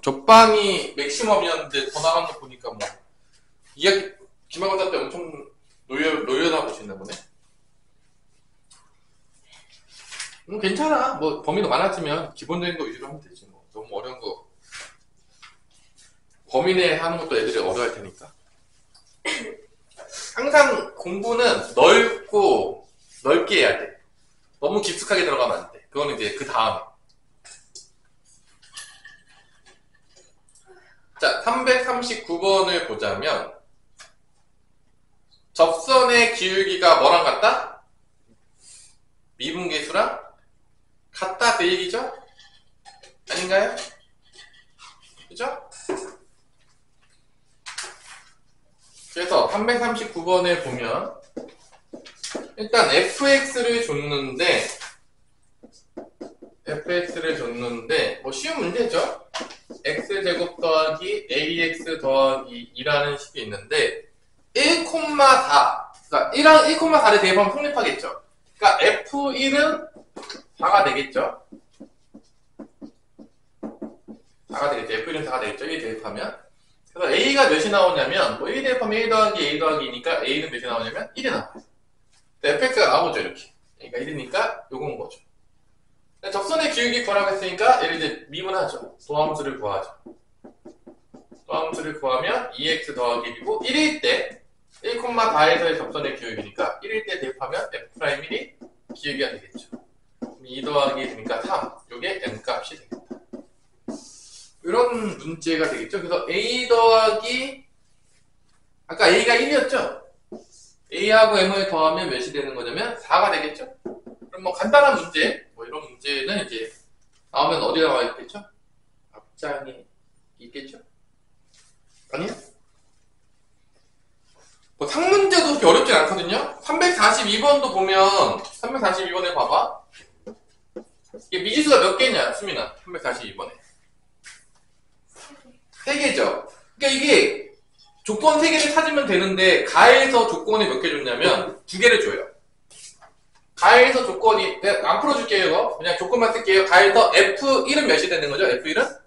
적방이 맥시멈이었는데 더 나간 거 보니까 뭐 이야기 기말고사 때 엄청 노련하고 오시나 보네. 괜찮아. 뭐 범위도 많아지면 기본적인 거 위주로 하면 되지 뭐. 너무 어려운 거 범위 내에 하는 것도 애들이 어려워할 테니까. 항상 공부는 넓게 해야 돼. 너무 깊숙하게 들어가면 안 돼. 그거는 이제 그 다음에. 자, 339번을 보자면 접선의 기울기가 뭐랑 같다? 미분계수랑 같다 그 얘기죠? 아닌가요? 그죠? 그래서 339번을 보면 일단 fx를 줬는데 뭐 쉬운 문제죠? x제곱 더하기 ax 더하기 2라는 식이 있는데 1,4 그러니까 1,4를 대입하면 성립하겠죠? 그러니까 f1은 4가 되겠죠? 4가 되겠죠? f1은 4가 되겠죠? 1 대입하면 그래서 a가 몇이 나오냐면 뭐 1 대입하면 1 더하기 a 더하기 2니까 a는 몇이 나오냐면 1이 나와요. fx가 나오죠 이렇게. 그러니까 1이니까 요건 거죠. 접선의 기울기 구하라고 했으니까 얘를 이제 미분하죠. 도함수를 구하죠. 도함수를 구하면 2x 더하기 1이고 1일 때 1,4에서의 접선의 기울기니까 1일 때 대입하면 f'1이 기울기가 되겠죠. 2 더하기 1이니까 3. 요게 m값이 되겠다. 이런 문제가 되겠죠. 그래서 a 더하기 아까 a가 1이었죠. a하고 m을 더하면 몇이 되는 거냐면 4가 되겠죠. 그럼 뭐 간단한 문제 뭐 이런 문제는 이제 나오면 어디가 나와 있겠죠? 앞장에 있겠죠? 아니요? 뭐 상문제도 그렇게 어렵진 않거든요. 342번도 보면 342번에 봐봐. 이게 미지수가 몇 개냐 수민아 342번에 3개죠. 그러니까 이게 조건 3개를 찾으면 되는데 가에서 조건이 몇 개 줬냐면 2개를 줘요. 가에서 조건이 안 풀어줄게요 이거 그냥 조건만 쓸게요. 가에서 f1은 몇이 되는 거죠? f1은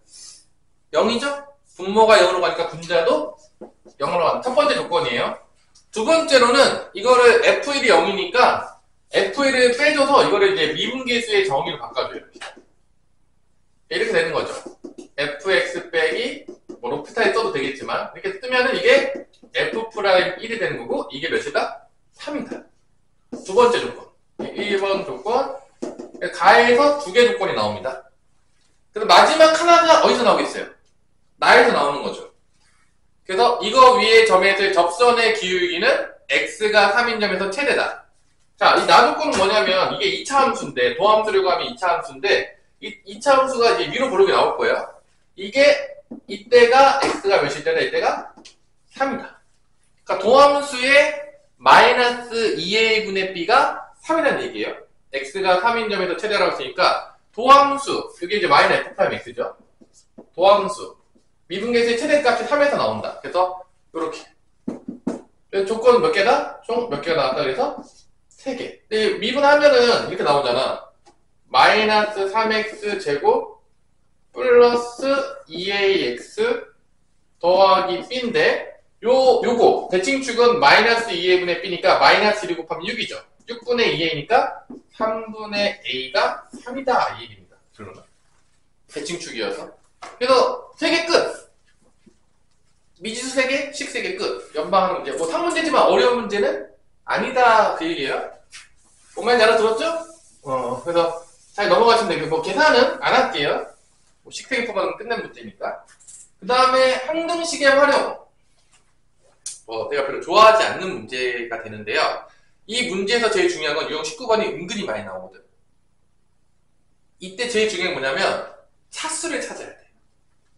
0이죠? 분모가 0으로 가니까 분자도 0으로 가는 첫 번째 조건이에요. 두 번째로는 이거를 f1이 0이니까 f1을 빼줘서 이거를 이제 미분계수의 정의로 바꿔줘요. 이렇게 되는 거죠. fx 빼기 뭐 로피타에 써도 되겠지만 이렇게 뜨면은 이게 f'1이 되는 거고 이게 몇이다? 3이다. 두 번째 조건 1번 조건 가에서 2개 조건이 나옵니다. 그래서 마지막 하나가 어디서 나오겠어요? 나에서 나오는 거죠. 그래서 이거 위에 점에서 접선의 기울기는 x가 3인 점에서 최대다. 자, 이 나 조건은 뭐냐면 이게 2차 함수인데 도함수를 구하면 2차 함수인데 이 2차 함수가 이제 위로 보르게 나올 거예요. 이게 이때가 x가 몇일 때다? 이때가 3이다. 그러니까 도함수의 마이너스 2a 분의 b가 3이라는 얘기예요. x가 3인 점에서 최대라고 했으니까 도함수, 이게 이제 마이너스 f'x죠. 도함수 미분계수의 최대값이 3에서 나온다. 그래서 이렇게 조건 몇 개다? 총 몇 개가 나왔다 그래서 3개. 근데 미분하면은 이렇게 나오잖아. 마이너스 3x 제곱 플러스 2ax 더하기 b인데 요거 대칭축은 마이너스 2a분의 b니까 마이너스 1을 곱하면 6이죠. 6분의 2a니까 3분의 a가 3이다 이 얘기입니다. 결론은 대칭축이어서 그래서 3개 끝. 미지수 3개, 식 3개 끝. 연방하는 문제. 뭐 상문제지만 어려운 문제는 아니다 그 얘기예요. 뭔 말인지 알아들었죠? 그래서 잘 넘어가시면 되고 뭐 계산은 안 할게요. 뭐 식 3개 뽑아는 끝난 문제니까. 그 다음에 항등식의 활용. 내가 별로 좋아하지 않는 문제가 되는데요. 이 문제에서 제일 중요한 건 유형 19번이 은근히 많이 나오거든. 이때 제일 중요한 게 뭐냐면 차수를 찾아야 돼.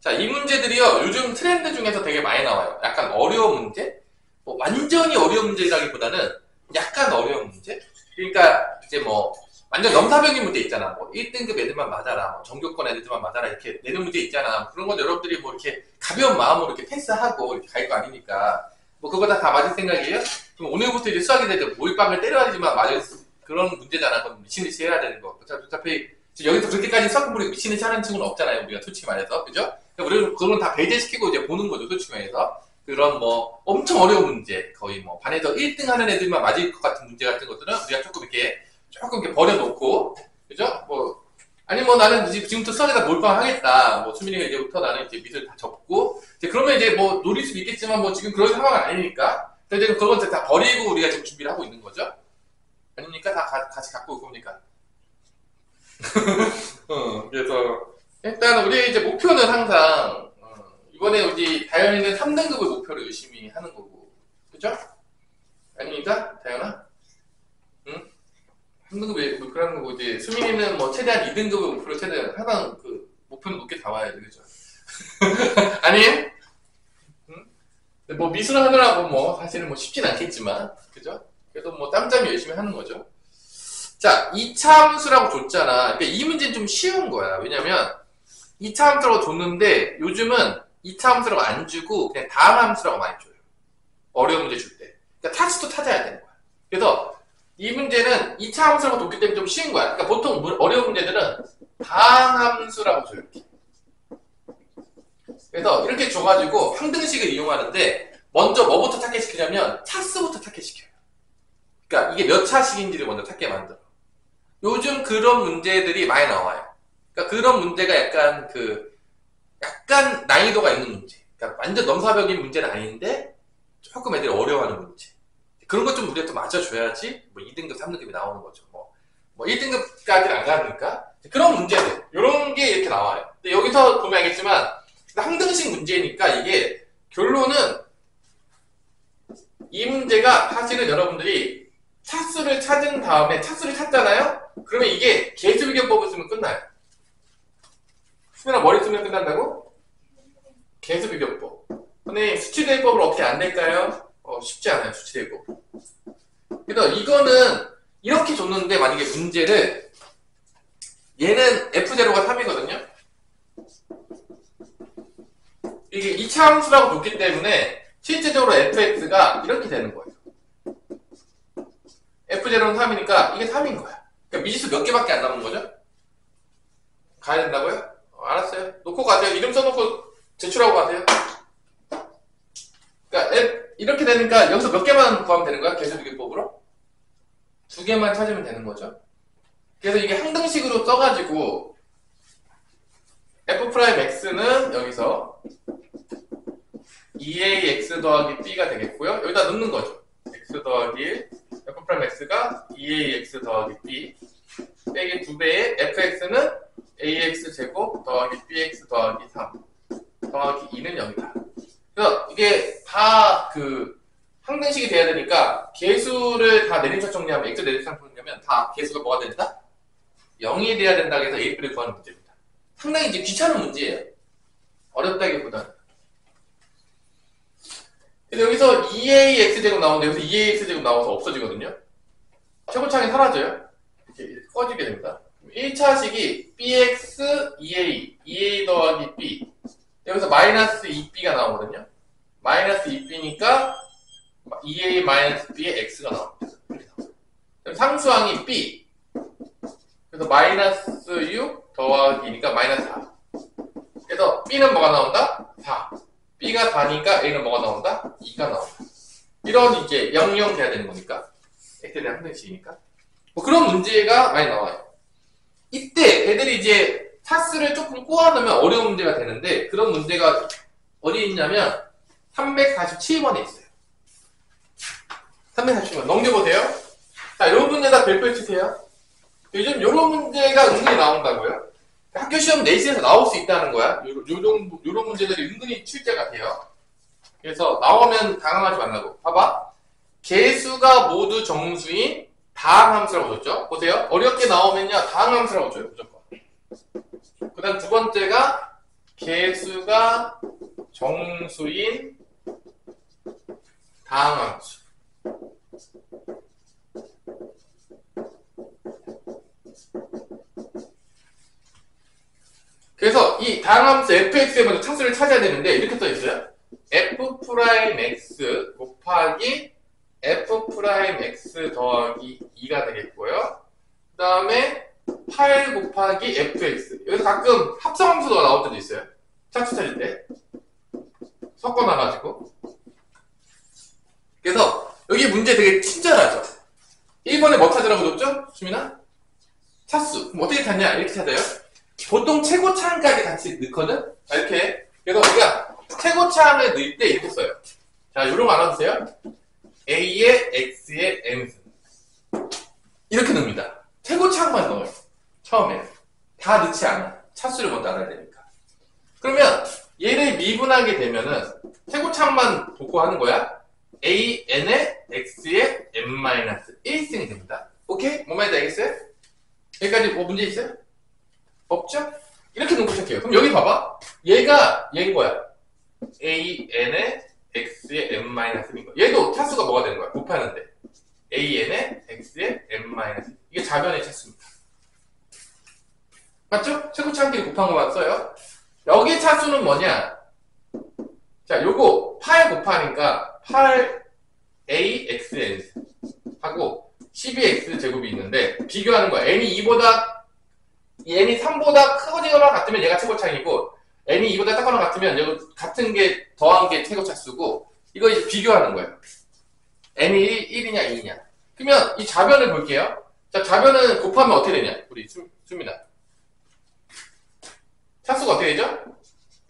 자, 이 문제들이요 요즘 트렌드 중에서 되게 많이 나와요. 약간 어려운 문제? 뭐 완전히 어려운 문제라기보다는 약간 어려운 문제? 그러니까 이제 뭐 완전 넘사벽인 문제 있잖아. 뭐 1등급 애들만 맞아라, 뭐 전교권 애들만 맞아라 이렇게 내는 문제 있잖아. 그런 건 여러분들이 뭐 이렇게 가벼운 마음으로 이렇게 패스하고 이렇게 갈 거 아니니까 뭐 그거 다 맞을 생각이에요? 그럼 오늘부터 이제 수학이 될 때 모의빵을 때려야지만 맞을 그런 문제잖아. 그럼 미친듯이 해야 되는 거. 어차피 여기서 그렇게까지 수학 공부를 미친듯이 하는 친구는 없잖아요. 우리가 솔직히 말해서. 그죠? 우리는 그런 다 배제시키고 이제 보는 거죠, 솔직히 말해서. 그런 뭐 엄청 어려운 문제, 거의 뭐 반에서 1등 하는 애들만 맞을 것 같은 문제 같은 것들은 우리가 조금 이렇게 버려놓고, 그죠? 뭐 아니 뭐 나는 지금부터 수학에다 몰빵하겠다. 뭐 수민이가 이제부터 나는 이제 미술 다 접고, 이제 그러면 이제 뭐 노릴 수도 있겠지만 뭐 지금 그런 상황은 아니니까. 그래서 이제 그런 것들 다 버리고 우리가 지금 준비를 하고 있는 거죠. 아닙니까? 다 같이 갖고 올 겁니까? 그래서 일단 우리 이제 목표는 항상 이번에 우리 다현이는 3등급을 목표로 열심히 하는 거고, 그죠? 아닙니까? 다현아? 응? 3등급을 목표로 하는 거고, 이제 수민이는 뭐 최대한 2등급을 목표로 최대한 항상 그 목표는 높게 잡아야 돼, 그죠? 아니에요? 응? 뭐 미술 하느라고 뭐 사실은 뭐 쉽진 않겠지만, 그죠? 그래도 뭐 짬짬이 열심히 하는 거죠. 자, 2차 함수라고 줬잖아. 그러니까 이 문제는 좀 쉬운 거야. 왜냐면 2차 함수라고 줬는데 요즘은 2차 함수라고 안 주고 그냥 다음 함수라고 많이 줘요. 어려운 문제 줄 때. 그러니까 타수도 찾아야 되는 거야. 그래서 이 문제는 2차 함수라고 줬기 때문에 좀 쉬운 거야. 그러니까 보통 어려운 문제들은 다음 함수라고 줘요. 이렇게. 그래서 이렇게 줘가지고 항등식을 이용하는데 먼저 뭐부터 찾게 시키냐면 차수부터 찾게 시켜요. 그러니까 이게 몇 차식인지를 먼저 찾게 만들어. 요즘 그런 문제들이 많이 나와요. 그러니까 그런 문제가 약간 난이도가 있는 문제. 그러니까 완전 넘사벽인 문제는 아닌데 조금 애들이 어려워하는 문제. 그런 것 좀 우리가 또 맞춰줘야지 뭐 2등급, 3등급이 나오는 거죠. 뭐 1등급까지는 안 가니까 그런 문제들, 이런 게 이렇게 나와요. 근데 여기서 보면 알겠지만 항등식 문제니까 이게 결론은 이 문제가 사실은 여러분들이 차수를 찾은 다음에 차수를 찾잖아요? 그러면 이게 개수비교법을 쓰면 끝나요. 수민아 머리 쓰면 끝난다고? 개수비교법. 선생님 수치대입법을 어떻게 안 될까요? 쉽지 않아요, 수치대입법. 그래서 이거는 이렇게 줬는데 만약에 문제를 얘는 F0가 3이거든요? 이게 2차 함수라고 줬기 때문에 실제적으로 fx가 이렇게 되는 거예요. F0는 3이니까 이게 3인 거야. 그러니까 미지수 몇 개밖에 안 남은 거죠? 가야 된다고요? 알았어요. 놓고 가세요. 이름 써놓고 제출하고 가세요. 그러니까 이렇게 되니까 여기서 몇 개만 구하면 되는 거야? 개수비교법으로? 2개만 찾으면 되는 거죠. 그래서 이게 항등식으로 써가지고 f'x는 여기서 2ax 더하기 b가 되겠고요. 여기다 넣는 거죠. x 더하기 1, f'x가 2ax 더하기 b 빼기 2배의 fx는 ax 제곱 더하기 bx 더하기 3 더하기 2는 0이다. 그래서 이게 다 항등식이 돼야 되니까 개수를 다 내림차 정리하면 x 내림차 정리하면 다 개수가 뭐가 된다? 0이 돼야 된다고 해서 a를 구하는 문제입니다. 상당히 이제 귀찮은 문제예요. 어렵다기보다는. 그래서 여기서 2ax제곱 나오는데 여기서 2ax제곱 나와서 없어지거든요. 최고창이 사라져요. 이렇게 꺼지게 됩니다. 1차식이 bx 2a, 2a 더하기 b. 여기서 마이너스 2b가 나오거든요. 마이너스 2b니까 2a 마이너스 b의 x가 나옵니다. 그럼 상수항이 b. 그래서 마이너스 6 더하기니까 마이너스 4. 그래서 b는 뭐가 나온다? 4. b가 4니까 a는 뭐가 나온다? 2가 나온다. 이런 이제 00 돼야 되는 거니까. x에 대한 항등식이니까. 뭐 그런 문제가 많이 나와요. 이때 애들이 이제 차수를 조금 꼬아놓으면 어려운 문제가 되는데 그런 문제가 어디 있냐면 347번에 있어요. 347번 넘겨보세요. 자, 이런 문제다 별표 치세요. 요즘 이런 문제가 은근히 나온다고요. 학교 시험 내신에서 나올 수 있다는 거야. 요런 문제들이 은근히 출제가 돼요. 그래서 나오면 당황하지 말라고. 봐봐. 개수가 모두 정수인 다항함수라고 줬죠. 보세요. 어렵게 나오면요 다항함수라고 줘요. 무조건. 그 다음 두 번째가 개수가 정수인 다항함수. 그래서 이 다항함수 fx에 먼저 차수를 찾아야 되는데 이렇게 써있어요. f'x 곱하기 f'x 더하기 2가 되겠고요. 그 다음에 8 곱하기 fx. 여기서 가끔 합성함수가 나올 때도 있어요. 차수 찾을 때 섞어놔가지고. 그래서 여기 문제 되게 친절하죠. 1번에 뭐 찾으라고 줬죠? 수민아? 차수. 그럼 어떻게 찾냐? 이렇게 찾아요. 보통 최고차항까지 같이 넣거든? 자, 이렇게. 그래서 우리가 최고차항을 넣을 때 이렇게 써요. 자, 요런 거 알아두세요. A의 X의 N승. 이렇게 넣습니다. 최고차항만 넣어요. 처음에. 다 넣지 않아. 차수를 먼저 알아야 되니까. 그러면 얘를 미분하게 되면은 최고차항만 돕고 하는 거야. AN의 X의 N-1승이 됩니다. 오케이? 뭔 말인지 알겠어요? 여기까지 뭐 문제 있어요? 없죠? 이렇게 놓고 시작해요. 그럼 여기 봐봐. 얘인 거야. AN의 X의 N-1인 거. 얘도 차수가 뭐가 되는 거야? 곱하는데. AN의 X의 N-1. 이게 좌변의 차수입니다. 맞죠? 최고차항끼리 곱한 것만 써요. 여기 차수는 뭐냐? 자, 요거 8 곱하니까 8AXN 하고 12X 제곱이 있는데 비교하는 거야. n이 3보다 크거나 같으면 얘가 최고차항이고 n이 2보다 작거나 같으면 얘가 같은 게 더한 게 최고차수고 이거 이제 비교하는 거예요. n이 1이냐 2냐. 그러면 이 좌변을 볼게요. 자, 좌변은 곱하면 어떻게 되냐? 우리 수민아. 차수가 어떻게 되죠?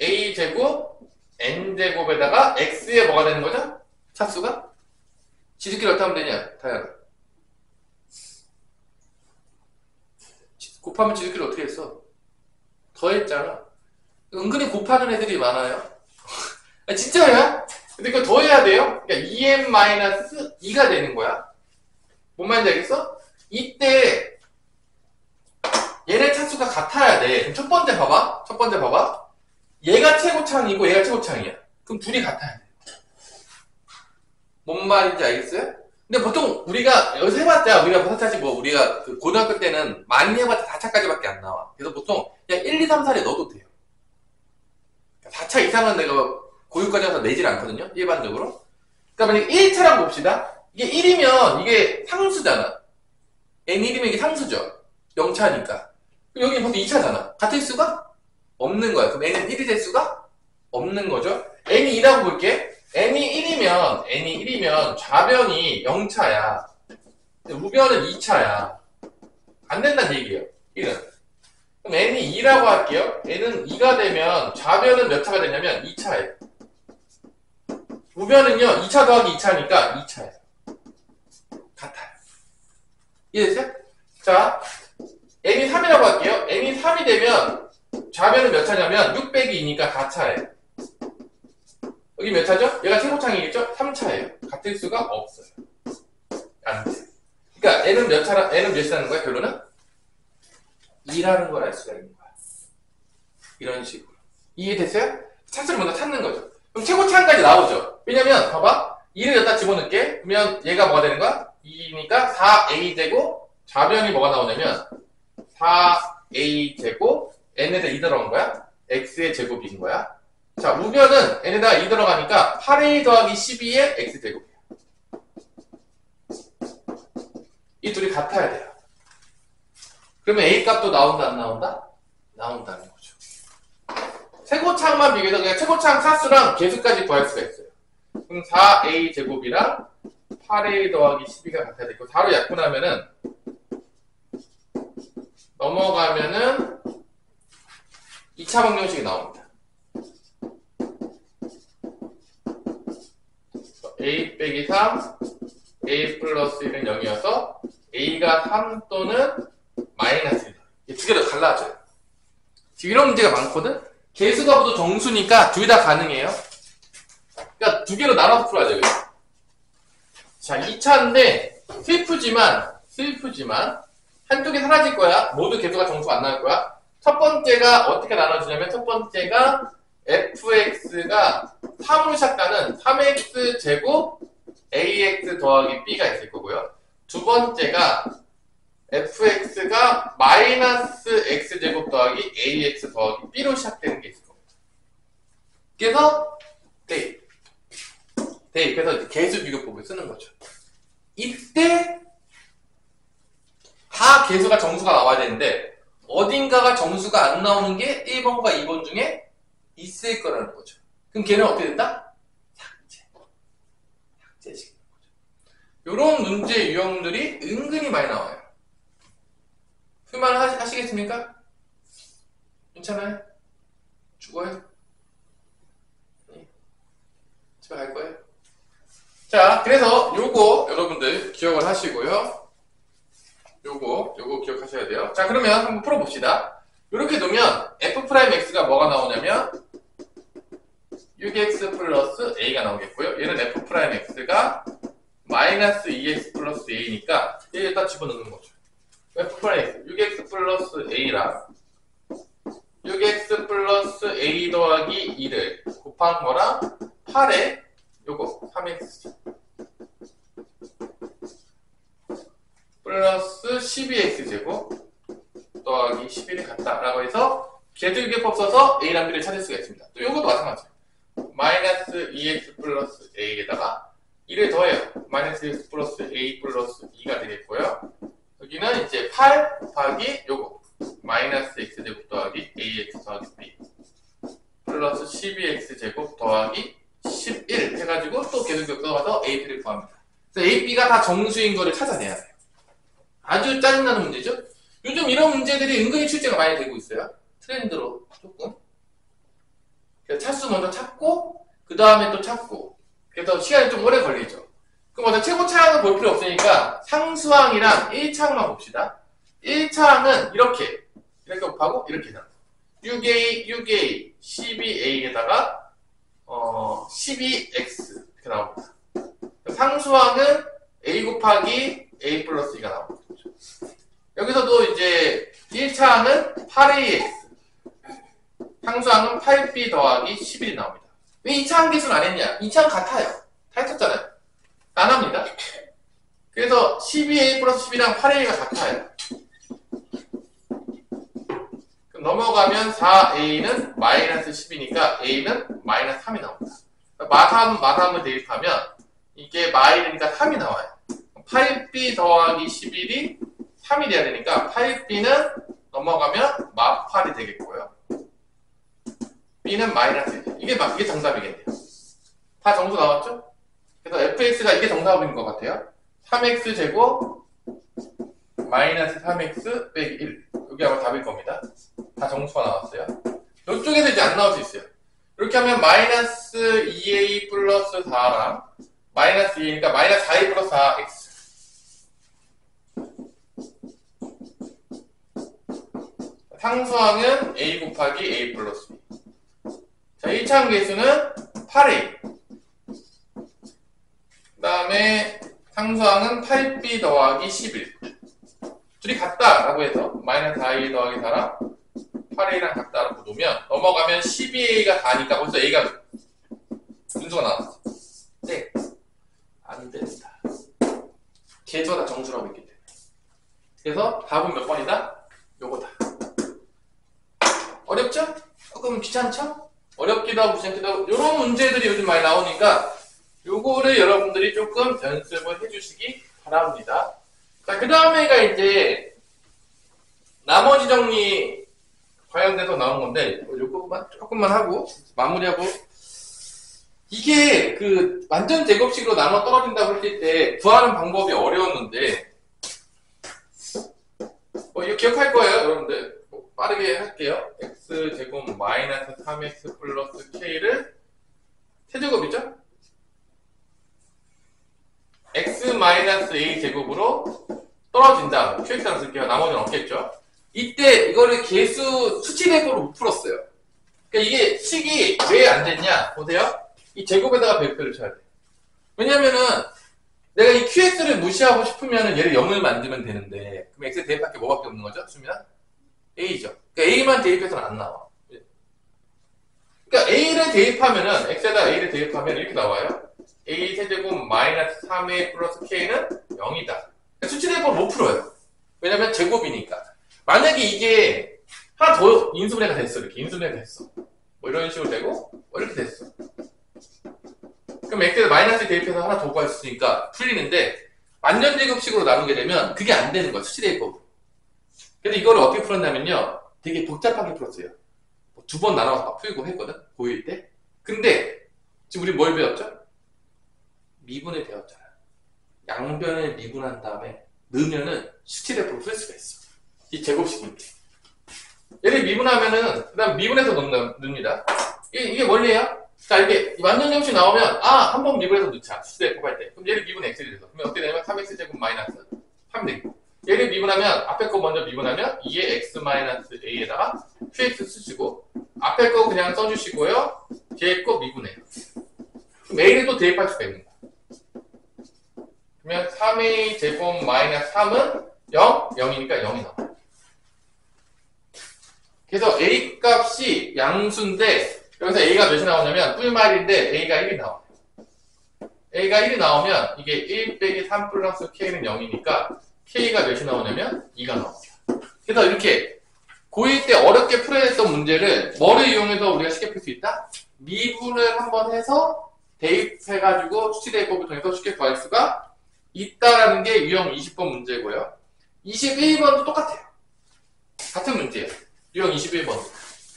a제곱 n제곱에다가 x에 뭐가 되는 거죠? 차수가? 지들끼리 어떻게 하면 되냐? 다양하. 곱하면 지들끼리 어떻게 했어? 더했잖아. 은근히 곱하는 애들이 많아요. 아, 진짜야? 근데 그걸 더해야 돼요? 그러니까 2n-2가 되는 거야. 뭔 말인지 알겠어? 이때 얘네 차수가 같아야 돼. 그럼 첫 번째 봐봐. 얘가 최고차항이고 얘가 최고차항이야. 그럼 둘이 같아야 돼. 뭔 말인지 알겠어요? 근데 보통 우리가 여기서 해봤자 우리가 사실 뭐 우리가 그 고등학교 때는 많이 해봤자 4차까지밖에 안 나와. 그래서 보통 그냥 1, 2, 3, 4에 넣어도 돼요. 4차 이상은 내가 고유까지 가서 내질 않거든요. 일반적으로. 그러니까 만약에 1차랑 봅시다. 이게 1이면 이게 상수잖아. n1이면 이게 상수죠. 0차니까. 여기 벌써 2차잖아. 같을 수가 없는 거야. 그럼 n은 1이 될 수가 없는 거죠. n이 2라고 볼게. n이 1이면 좌변이 0차야. 우변은 2차야. 안 된다는 얘기예요. 1은. 그럼 n이 2라고 할게요. n은 2가 되면 좌변은 몇 차가 되냐면 2차예요. 우변은요 2차 더하기 2차니까 2차예요. 같아요. 이해됐어요? 자, n이 3이라고 할게요. n이 3이 되면 좌변은 몇 차냐면 6 빼기 2니까 4차예요. 여기 몇 차죠? 얘가 최고차항이겠죠? 3차예요. 같을 수가 없어요. 안 돼. 그러니까 n은 몇이라는 거야? 결론은? 2라는 걸 알 수가 있는 거야. 이런 식으로. 이해됐어요? 차수를 먼저 찾는 거죠. 그럼 최고차항까지 나오죠. 왜냐면 봐봐. 2를 여기다 집어넣을게. 그러면 얘가 뭐가 되는 거야? 2니까 4a제곱 좌변이 뭐가 나오냐면 4a제곱 n에다 2 들어간 거야. x의 제곱인 거야. 자, 우변은 n에다가 2 들어가니까 8a 더하기 12의 x제곱이야. 이 둘이 같아야 돼요. 그러면 a 값도 나온다 안 나온다? 나온다는 거죠. 최고차항만 비교해서 그냥 최고차항 차수랑 개수까지 구할 수가 있어요. 그럼 4a 제곱이랑 8a 더하기 12가 같아야 되고 4로 약분하면은 넘어가면은 2차 방정식이 나옵니다. a 빼기 3, a 플러스 1은 0이어서 a가 3 또는 마이너스 1. 두 개로 갈라져요. 지금 이런 문제가 많거든? 개수가 모두 정수니까 둘 다 가능해요. 그러니까 두 개로 나눠서 풀어야 돼요. 자, 2차인데 슬프지만 한쪽이 사라질 거야. 모두 개수가 정수가 안 나올 거야. 첫 번째가 어떻게 나눠지냐면 첫 번째가 fx가 3으로 시작하는 3x 제곱 ax 더하기 b가 있을 거고요. 두 번째가 fx가 마이너스 x제곱 더하기 ax 더하기 b로 시작되는 게 있을 겁니다. 그래서 그래서 개수 비교법을 쓰는 거죠. 이때 다 개수가 정수가 나와야 되는데 어딘가가 정수가 안 나오는 게 1번과 2번 중에 있을 거라는 거죠. 그럼 걔는 어떻게 된다? 삭제시키는 거죠. 이런 문제 유형들이 은근히 많이 나와요. 풀만 하시겠습니까? 괜찮아요? 죽어요? 네. 집에 갈 거예요? 자, 그래서 요거 여러분들 기억을 하시고요. 요거 기억하셔야 돼요. 자, 그러면 한번 풀어봅시다. 이렇게 놓으면 f'x가 뭐가 나오냐면 6x 플러스 a가 나오겠고요. 얘는 f'x가 마이너스 2x 플러스 a니까 얘에다 집어넣는 거죠. f'x 6x 플러스 a랑 6x 플러스 a 더하기 2를 곱한 거랑 8에 요거 3x 플러스 12x제곱 더하기 11이 같다라고 해서 계들교법 써서 a랑 b를 찾을 수가 있습니다. 또 요것도 마찬가지예요. 마이너스 2x 플러스 a에다가 2를 더해요. 마이너스 x 플러스 a 플러스 2가 되겠고요. 여기는 이제 8 곱하기 요거 마이너스 x제곱 더하기 ax 더하기 b 플러스 12x제곱 더하기 11 해가지고 또 계속해서 써서 a, b를 구합니다. 그래서 a, b가 다 정수인 거를 찾아내야 돼요. 아주 짜증나는 문제죠? 요즘 이런 문제들이 은근히 출제가 많이 되고 있어요. 트렌드로 조금. 그래서 차수 먼저 찾고 그 다음에 또 찾고 그래서 시간이 좀 오래 걸리죠. 그럼 먼저 최고차항을 볼 필요 없으니까 상수항이랑 1차항만 봅시다. 1차항은 이렇게 곱하고 이렇게 나와요. 6a, 6a, 12a에다가 12x 이렇게 나옵니다. 상수항은 a 곱하기 a 플러스 2가 나옵니다. 여기서도 이제 1차항은 8ax 상수항은 8b 더하기 11이 나옵니다. 왜 2차항 계수는 안 했냐? 2차항 같아요. 다 했었잖아요. 안 합니다. 그래서 12a 플러스 10이랑 8a가 같아요. 그럼 넘어가면 4a는 마이너스 10이니까 a는 마이너스 3이 나옵니다. 마삼을 대입하면 이게 마이너니까 3이 나와요. 8b 더하기 11이 3이 돼야 되니까 8b는 넘어가면 마8이 되겠고요. b는 마이너스 1. 이게 정답이겠네요. 다 정수 나왔죠? 그래서 fx가 이게 정답인 것 같아요. 3x제곱 마이너스 3x 빼기 1. 여기 아마 답일 겁니다. 다 정수가 나왔어요. 이쪽에서 이제 안 나올 수 있어요. 이렇게 하면 마이너스 2a 플러스 4랑 마이너스 2a니까 마이너스 4a 플러스 4x 상수항은 a 곱하기 a 플러스 b. 자, 1차항 계수는 8a. 그 다음에 상수항은 8b 더하기 11. 둘이 같다라고 해서 마이너스 4a 더하기 4랑 8a랑 같다라고 놓으면 넘어가면 12a가 4니까 벌써 a가 분수가 나왔어. 네. 안 된다. 계수가 다 정수라고 있기 때문에. 그래서 답은 몇 번이다? 요거다. 어렵죠? 조금 귀찮죠? 어렵기도 하고 귀찮기도 하고 이런 문제들이 요즘 많이 나오니까 요거를 여러분들이 조금 연습을 해주시기 바랍니다. 자, 그 다음에가 이제 나머지 정리 관련돼서 나온 건데 요거만 조금만 하고 마무리하고 이게 그 완전 제곱식으로 나눠 떨어진다고 했을 때 구하는 방법이 어려웠는데 이거 기억할 거예요, 여러분들. 빠르게 할게요. x제곱 마이너스 3x 플러스 k를 세제곱이죠? x 마이너스 a 제곱으로 떨어진다. qx랑 쓸게요. 나머지는 없겠죠? 이때 이거를 계수 수치 대표로 못 풀었어요. 그러니까 이게 식이 왜 안 됐냐? 보세요. 이 제곱에다가 별표를 쳐야 돼. 왜냐면은 내가 이 qx를 무시하고 싶으면 얘를 0을 만들면 되는데 그럼 x 대입할 게 뭐밖에 없는 거죠? 수민아? a죠. 그러니까 a만 대입해서는 안 나와. 그러니까 a를 대입하면은 x에다 a를 대입하면 이렇게 나와요. a 세제곱 마이너스 3a 플러스 k는 0이다. 그러니까 수치 대입을 못 풀어요. 왜냐면 제곱이니까. 만약에 이게 하나 더 인수분해가 됐어. 이렇게 인수분해가 됐어. 뭐 이런 식으로 되고 뭐 이렇게 됐어. 그럼 x에다 마이너스 대입해서 하나 더 구할 수 있으니까 풀리는데 완전 제곱식으로 나누게 되면 그게 안 되는 거야. 수치 대입법으로. 그래서 이거를 어떻게 풀었냐면요. 되게 복잡하게 풀었어요. 두 번 나눠서 막 풀고 했거든, 고1 때. 근데 지금 우리 뭘 배웠죠? 미분을 배웠잖아. 양변을 미분한 다음에 넣으면은 수치대표로 쓸 수가 있어. 이 제곱식인데. 얘를 미분하면은 그다음 미분해서 넣습니다. 이게 원리예요. 자, 이게 완전 제곱식 나오면 한 번 미분해서 넣자. 수치대표 할 때. 그럼 얘를 미분 x를 해서. 그러면 어떻게 되냐면 3x 제곱 마이너스 하면 되겠고. 얘를 미분하면 앞에 거 먼저 미분하면 2의 x 마이너스 a에다가 qx 쓰시고 앞에 거 그냥 써주시고요. 뒤에 거 미분해요. 그럼 a를 또 대입할 수가 있는 거야. 그러면 3a 제곱 마이너스 3은 0, 0이니까 0이 나와요. 그래서 a 값이 양수인데 여기서 a가 몇이 나오냐면 뿔말인데 a가 1이 나와요. a가 1이 나오면 이게 1 빼기 3 플러스 k는 0이니까 k가 몇이 나오냐면 2가 나옵니다. 그래서 이렇게 고1 때 어렵게 풀어야 했던 문제를 뭐를 이용해서 우리가 쉽게 풀 수 있다? 미분을 한번 해서 대입해가지고 수치대입법을 통해서 쉽게 구할 수가 있다라는 게 유형 20번 문제고요. 21번도 똑같아요. 같은 문제예요. 유형 21번.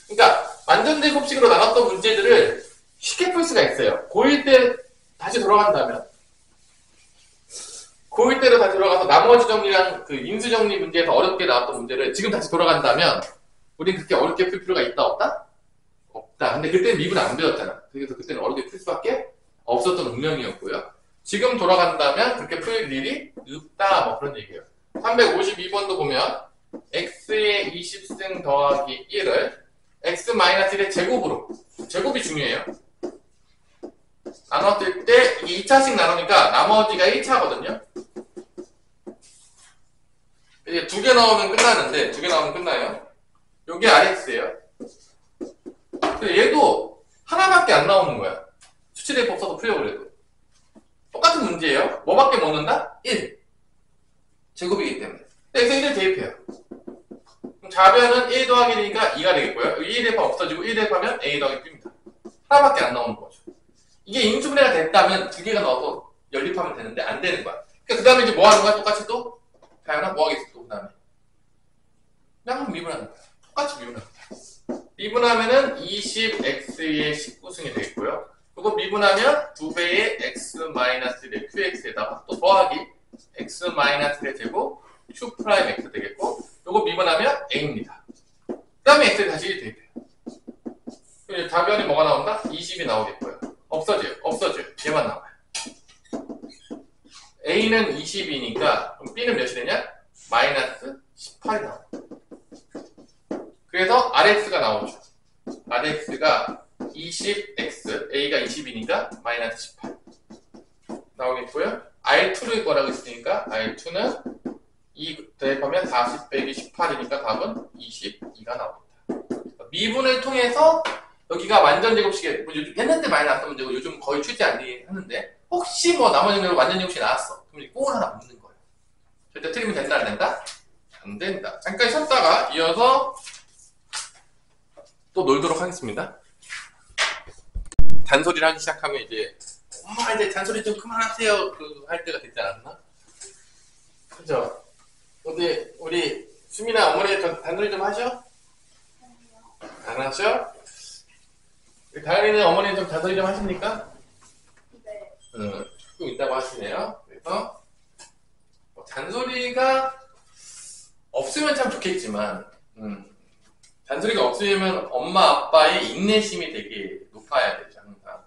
그러니까 완전제곱식으로 나눴던 문제들을 쉽게 풀 수가 있어요. 고1 때 다시 돌아간다면 고1 때로 다시 돌아가서 나머지 정리랑 그 인수 정리 문제에서 어렵게 나왔던 문제를 지금 다시 돌아간다면 우린 그렇게 어렵게 풀 필요가 있다 없다? 없다. 근데 그때는 미분 안 배웠잖아. 그래서 그때는 어렵게 풀 수밖에 없었던 운명이었고요. 지금 돌아간다면 그렇게 풀 일이 없다. 뭐 그런 얘기예요. 352번도 보면 x의 20승 더하기 1을 x-1의 제곱으로, 제곱이 중요해요. 나눴을 때 이게 2차씩 나누니까 나머지가 1차거든요. 이제 2개 나오면 끝나는데 2개 나오면 끝나요. 요게 rx예요. 얘도 하나밖에 안 나오는 거야. 수치대입법 써서 풀려고 해도 똑같은 문제예요. 뭐밖에 못 넣는다? 1. 제곱이기 때문에. 그래서 1을 대입해요. 그럼 좌변은 1 더하기 1이니까 2가 되겠고요. 1 대입하면 없어지고 1 대입하면 a 더하기 b입니다. 하나밖에 안 나오는 거죠. 이게 인수분해가 됐다면 2개가 나와서 연립하면 되는데 안 되는 거야. 그러니까 그 다음에 이제 뭐 하는 거야? 똑같이 또? 다양한 뭐 하겠어 또 그 다음에? 그냥 미분하는 거야. 똑같이 미분하는 거야. 미분하면은 20x의 19승이 되겠고요. 그거 미분하면 2배의 x-1의 qx에다가 또 더하기 x-1의 제곱 q 프라임 x 되겠고 요거 미분하면 a입니다. 그 다음에 x를 다시 대입해요. 좌변이 뭐가 나온다? 20이 나오겠고요. 없어져요. 없어져요. 얘만 나와요. a는 20이니까 그럼 b는 몇이 되냐? 마이너스 18이 나와요. 그래서 rx가 나오죠. rx가 20x, a가 20이니까 마이너스 18 나오겠고요. r2를 거라고 했으니까 r2는 2 대입하면 40 빼기 18이니까 답은 22가 나옵니다. 미분을 통해서 여기가 완전제곱식에 뭐 옛날 때 많이 나왔던 문제고 요즘 거의 출제 안 되긴 하는데 혹시 뭐 나머지 문제로 완전제곱식이 나왔어. 그럼 꽁을 하나 묻는 거예요. 절대 틀리면 된다 안 된다? 안 된다. 잠깐 쉬었다가 이어서 또 놀도록 하겠습니다. 잔소리를 하기 시작하면 이제 엄마 이제 잔소리 좀 그만하세요 그 할 때가 되지 않았나? 그죠? 근데 우리 수민아 어머니 잔소리 좀 하셔? 안 하셔? 다현이는 어머니 좀 잔소리 좀 하십니까? 네. 조금 있다고 하시네요. 그래서 잔소리가 없으면 참 좋겠지만 잔소리가 없으면 엄마 아빠의 인내심이 되게 높아야 되죠 항상.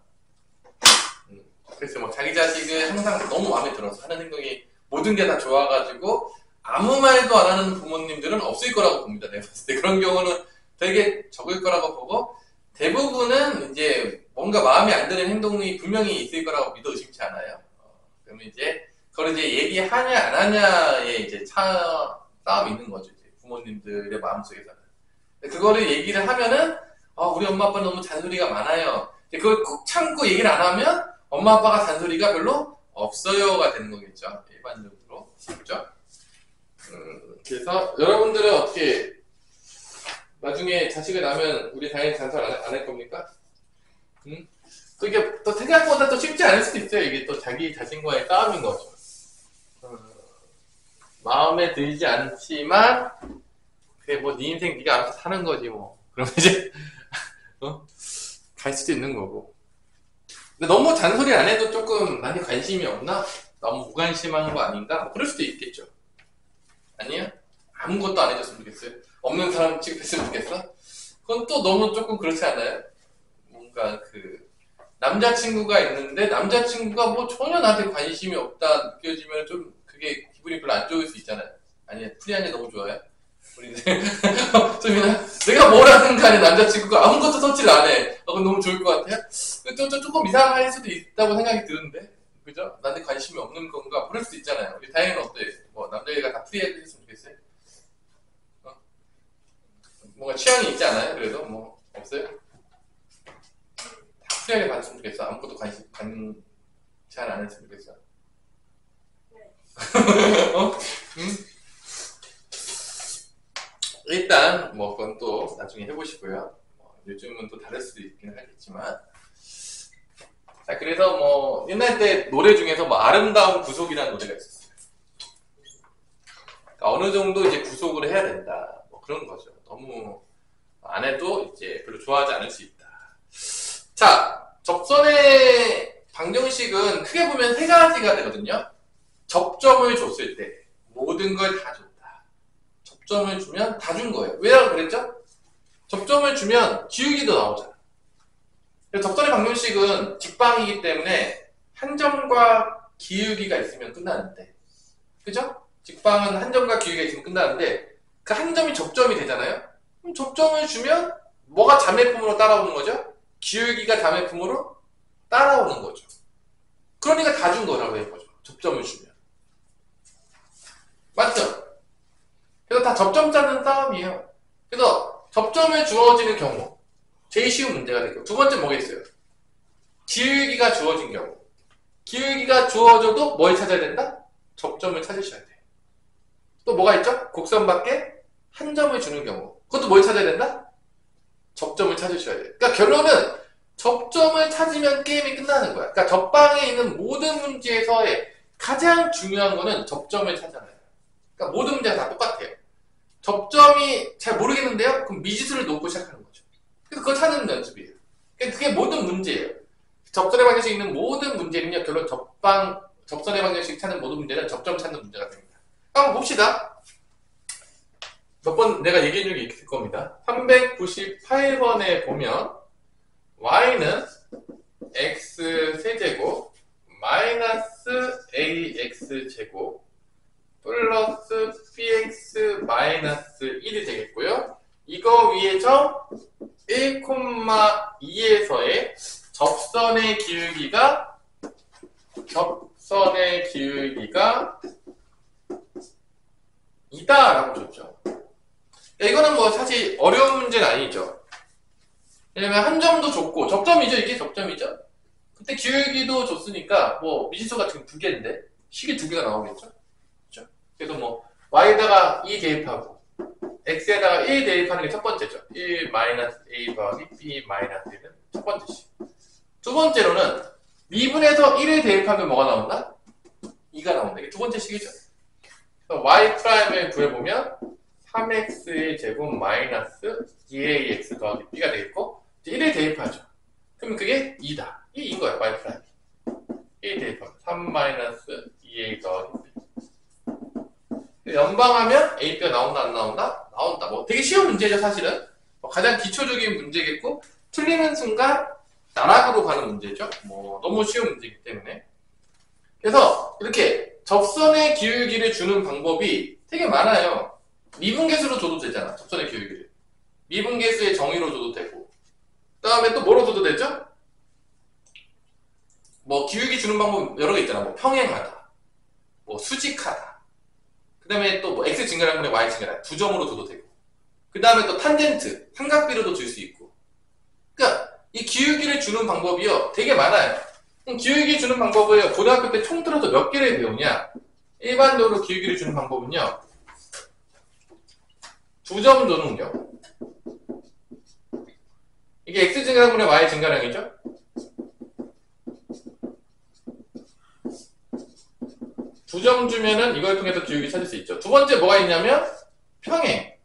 그래서 뭐 자기 자식을 항상 너무 마음에 들어서 하는 행동이 모든 게 다 좋아가지고 아무 말도 안 하는 부모님들은 없을 거라고 봅니다. 내가 봤을 때 그런 경우는 되게 적을 거라고 보고 대부분은 이제 뭔가 마음에 안 드는 행동이 분명히 있을 거라고 믿어 의심치 않아요. 그러면 이제 그걸 이제 얘기하냐 안 하냐에 이제 싸움이 있는 거죠. 이제 부모님들의 마음속에서는. 그거를 얘기를 하면은 우리 엄마 아빠 너무 잔소리가 많아요. 그걸 꼭 참고 얘기를 안 하면 엄마 아빠가 잔소리가 별로 없어요가 되는 거겠죠. 일반적으로. 그렇죠? 그래서 여러분들은 어떻게 나중에 자식을 낳으면 우리 당연히 잔소리 안 할 겁니까? 또 이게 또 생각보다 또 쉽지 않을 수도 있어요. 이게 또 자기 자신과의 싸움인 거죠. 마음에 들지 않지만 그래 뭐 네 인생 네가 알아서 사는 거지 뭐. 그러면 이제 갈 수도 있는 거고. 근데 너무 잔소리 안 해도 조금 나한테 관심이 없나? 너무 무관심한 거 아닌가? 뭐 그럴 수도 있겠죠. 아니야? 아무것도 안 해줬으면 좋겠어요? 없는 사람 취급했으면 좋겠어? 그건 또 너무 조금 그렇지 않아요? 뭔가 남자친구가 있는데 남자친구가 뭐 전혀 나한테 관심이 없다 느껴지면 좀 그게 기분이 별로 안 좋을 수 있잖아요. 아니야, 프리한이 너무 좋아요? 우리 수민아, 내가 뭘 하든 간에 남자친구가 아무것도 터치를 안 해. 그건 너무 좋을 것 같아요? 조금 이상할 수도 있다고 생각이 드는데, 그죠? 나한테 관심이 없는 건가? 그럴 수도 있잖아요. 우리 다행히는 어때? 뭐 남자애가 다 프리하게 했으면 좋겠어요? 뭔가 취향이 있지 않아요? 그래도 뭐 없어요? 다 프리하게 받았으면 좋겠어. 아무것도 제한 안 했으면 좋겠어. 응? 일단 뭐 그건 또 나중에 해보시고요. 요즘은 또 다를 수도 있긴 하겠지만, 자, 그래서 뭐 옛날 때 노래 중에서 뭐 아름다운 구속이라는 노래가 있었어요. 그러니까 어느 정도 이제 구속을 해야 된다, 뭐 그런 거죠. 너무 안 해도 이제 별로 좋아하지 않을 수 있다. 자, 접선의 방정식은 크게 보면 세 가지가 되거든요. 접점을 줬을 때 모든 걸 다 줬다. 접점을 주면 다 준 거예요. 왜라고 그랬죠? 접점을 주면 기울기도 나오잖아. 접선의 방정식은 직방이기 때문에 한 점과 기울기가 있으면 끝나는데, 그죠? 직방은 한 점과 기울기가 있으면 끝나는데 그 한 점이 접점이 되잖아요. 그럼 접점을 주면 뭐가 자매품으로 따라오는 거죠? 기울기가 자매품으로 따라오는 거죠. 그러니까 다 준 거라고 해 거죠. 접점을 주면. 맞죠? 그래서 다 접점 찾는 싸움이에요. 그래서 접점을 주어지는 경우 제일 쉬운 문제가 되고, 두 번째 뭐겠어요? 기울기가 주어진 경우. 기울기가 주어져도 뭘 찾아야 된다? 접점을 찾으셔야 돼요. 또 뭐가 있죠? 곡선 밖에 한 점을 주는 경우. 그것도 뭘 찾아야 된다? 접점을 찾으셔야 돼요. 그러니까 결론은 접점을 찾으면 게임이 끝나는 거야. 그러니까 접방에 있는 모든 문제에서의 가장 중요한 거는 접점을 찾아내요. 그러니까 모든 문제가 다 똑같아요. 접점이 잘 모르겠는데요? 그럼 미지수를 놓고 시작하는 거죠. 그래서 그걸 찾는 연습이에요. 그러니까 그게 모든 문제예요. 접선의 방정식이 있는 모든 문제는요, 결론 접선의 방정식이 찾는 모든 문제는 접점 찾는 문제가 됩니다. 한번 봅시다. 몇 번 내가 얘기해 준 게 있을 겁니다. 398번에 보면 y는 x 세제곱 마이너스 ax제곱 플러스 bx 마이너스 1이 되겠고요. 이거 위에 점 1,2에서의 접선의 기울기가 2다 라고 줬죠. 이거는 뭐 사실 어려운 문제는 아니죠. 왜냐면 한 점도 줬고, 접점이죠. 이게 접점이죠. 그때 기울기도 줬으니까 뭐 미지수가 지금 2개인데 식이 2개가 나오겠죠. 그렇죠? 그래서 뭐 y에다가 2 대입하고 x에다가 1 대입하는 게 첫 번째죠. 1 마이너스 a 더하기 b 마이너스 1은 첫 번째 식. 두 번째로는 미분에서 1을 대입하면 뭐가 나온다? 2가 나온다. 이게 두 번째 식이죠. 그래서 y 프라임을 구해보면 3x의 제곱 마이너스 2ax 더하기 b가 되겠고, 1을 대입하죠. 그러면 그게 2다. 이게 2인 거예요. y 프라임. 1 대입하면 3 마이너스 2a 더하기 b. 연방하면 a가 나온다 안 나온다? 나온다. 뭐 되게 쉬운 문제죠, 사실은. 가장 기초적인 문제겠고, 틀리는 순간 나락으로 가는 문제죠. 뭐 너무 쉬운 문제이기 때문에. 그래서 이렇게 접선의 기울기를 주는 방법이 되게 많아요. 미분계수로 줘도 되잖아. 접선의 기울기를. 미분계수의 정의로 줘도 되고, 그 다음에 또 뭐로 줘도 되죠? 뭐 기울기 주는 방법 여러 개 있잖아. 뭐 평행하다, 뭐 수직하다, 그 다음에 또 뭐 x 증가량분의 y 증가량 두 점으로 줘도 되고, 그 다음에 또 탄젠트 삼각비로도 줄 수 있고. 그러니까 이 기울기를 주는 방법이요 되게 많아요. 기울기 주는 방법을 고등학교 때 총들어서 몇 개를 배우냐? 일반적으로 기울기를 주는 방법은요, 두 점 주는 경우. 이게 x 증가량분의 y 증가량이죠. 두 점 주면은 이걸 통해서 기울기 찾을 수 있죠. 두 번째 뭐가 있냐면 평행.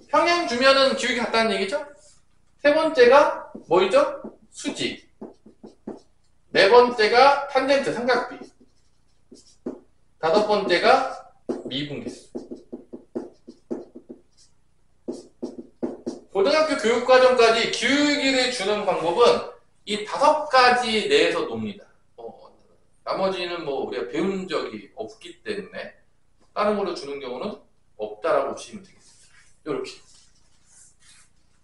평행 주면은 기울기 같다는 얘기죠. 세 번째가 뭐이죠? 수직. 네 번째가 탄젠트 삼각비. 다섯 번째가 미분계수. 고등학교 교육과정까지 기울기를 주는 방법은 이 5가지 내에서 놉니다. 나머지는 뭐 우리가 배운 적이 없기 때문에 다른 걸로 주는 경우는 없다라고 보시면 되겠습니다. 이렇게.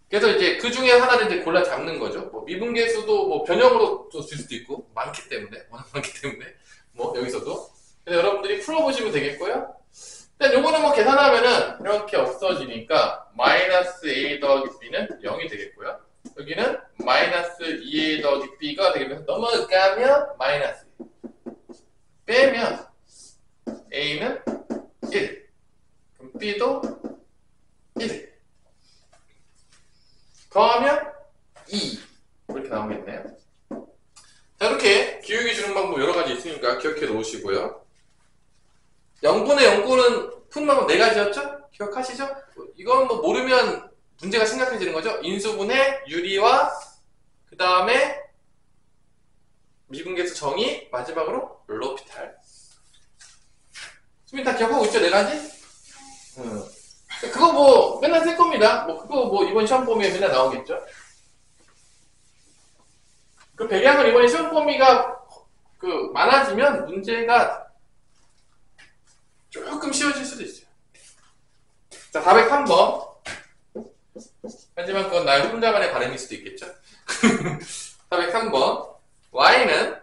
그래서 이제 그 중에 하나를 이제 골라 잡는 거죠. 뭐 미분계수도 뭐 변형으로 또 줄 수도 있고 많기 때문에 워낙 많기 때문에 뭐 여기서도. 그래서 여러분들이 풀어보시면 되겠고요. 일단 요거는 뭐 계산하면은 이렇게 없어지니까 마이너스 a 더하기 b는 0이 되겠고요. 여기는 마이너스 2a 더하기 b가 되겠면서 넘어가면 마이너스 빼면 a는 1, 그럼 b도 1, 더하면 2 이렇게 나오겠네요. 자, 이렇게 기울기 주는 방법 여러 가지 있으니까 기억해 놓으시고요. 0분의 0꼴은 푼 방법 4가지였죠? 기억하시죠? 이건 뭐 모르면 문제가 심각해지는 거죠. 인수분해, 유리화, 그 다음에 미분계수 정의, 마지막으로 로피탈. 수민 다 기억하고 있죠? 4가지? 그거 뭐 맨날 쓸 겁니다. 뭐 그거 뭐 이번 시험 범위에 맨날 나오겠죠? 그 배경은 이번에 시험 범위가 그 많아지면 문제가 조금 쉬워질 수도 있어요. 자, 403번. 하지만 그건 나의 혼자만의 바람일 수도 있겠죠? 403번. y는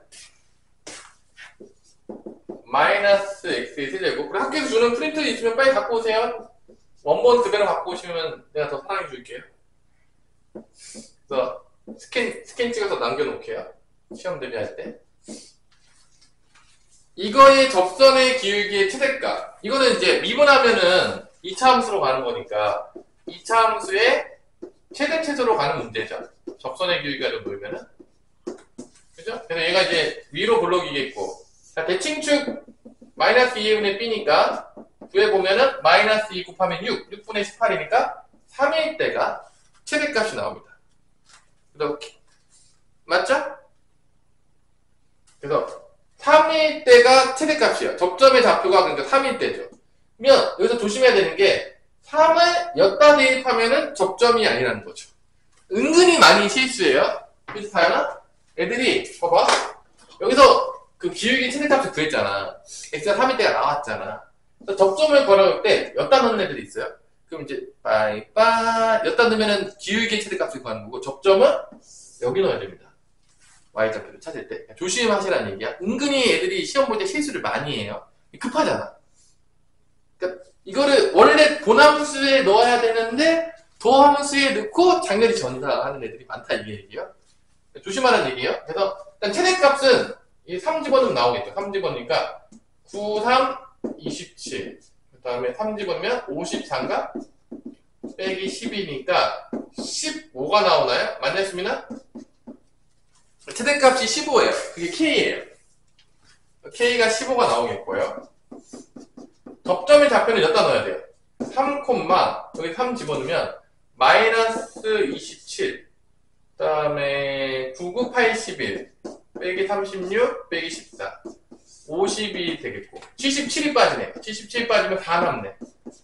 마이너스 x의 세제곱. 그리고 학교에서 주는 프린트 있으면 빨리 갖고 오세요. 원본 그대로 갖고 오시면 내가 더 사랑해 줄게요. 그래서 스캔 찍어서 남겨놓을게요. 시험 대비할 때. 이거의 접선의 기울기의 최대값. 이거는 이제 미분하면은 2차 함수로 가는 거니까 2차 함수의 최대최소로 가는 문제죠. 접선의 기울기가 좀 보이면은. 그죠? 그래서 얘가 이제 위로 블록이겠고. 자, 대칭축 마이너스 2분의 b니까 9에 보면은 마이너스 2 곱하면 6분의 18이니까 3일 때가 최대값이 나옵니다. 이렇게. 맞죠? 그래서 3일 때가 최대값이에요. 접점의 좌표가 그러니까 3일 때죠. 그러면 여기서 조심해야 되는 게 3을 엿다 대입하면은 접점이 아니라는 거죠. 은근히 많이 실수해요. 그래서 다현아? 애들이 봐봐. 여기서 그 기울기 최대값을 구했잖아. x가 3일 때가 나왔잖아. 그래서 접점을 걸어올 때 엿다 넣는 애들이 있어요. 그럼 이제 빠이빠 엿다 넣으면은 기울기 최대값을 구하는 거고 접점은 여기 넣어야 됩니다. y좌표를 찾을 때 조심하시라는 얘기야. 은근히 애들이 시험 볼 때 실수를 많이 해요. 급하잖아. 그러니까 이거를 원래 본함수에 넣어야 되는데 도함수에 넣고 장렬히 전사하는 애들이 많다 이 얘기예요. 조심하라는 얘기예요. 그래서 일단 최대값은 이 3집어넣으면 나오겠죠. 3집어넣으니까 9, 3, 27. 그 다음에 3집어넣으면 54인가? 빼기 10이니까 15가 나오나요? 맞나요, 수민아? 최대값이 15예요. 그게 K예요. K가 15가 나오겠고요. 접점의 좌표는 여기다 넣어야 돼요. 3, 여기 3 집어넣으면 마이너스 27, 그 다음에 99, 81, 빼기 36, 빼기 14, 52 되겠고 77이 빠지네요. 77 빠지면 4 남네.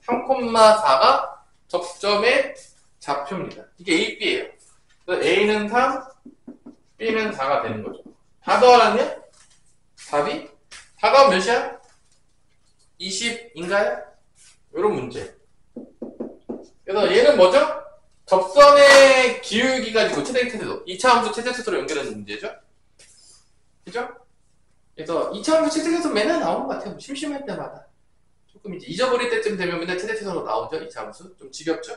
3,4가 접점의 좌표입니다. 이게 A, B예요. 그래서 A는 3, B는 4가 되는 거죠. 다 더하라냐? 답이? 4가 몇이야? 20인가요? 이런 문제. 그래서 얘는 뭐죠? 접선의 기울기가 있고 최대최소, 2차 함수 최대최소로 연결하는 문제죠. 그죠? 그래서 2차 함수 최대최소 맨날 나오는 것 같아요. 심심할 때마다. 조금 이제 잊어버릴 때쯤 되면 맨날 최대최소로 나오죠. 2차 함수. 좀 지겹죠?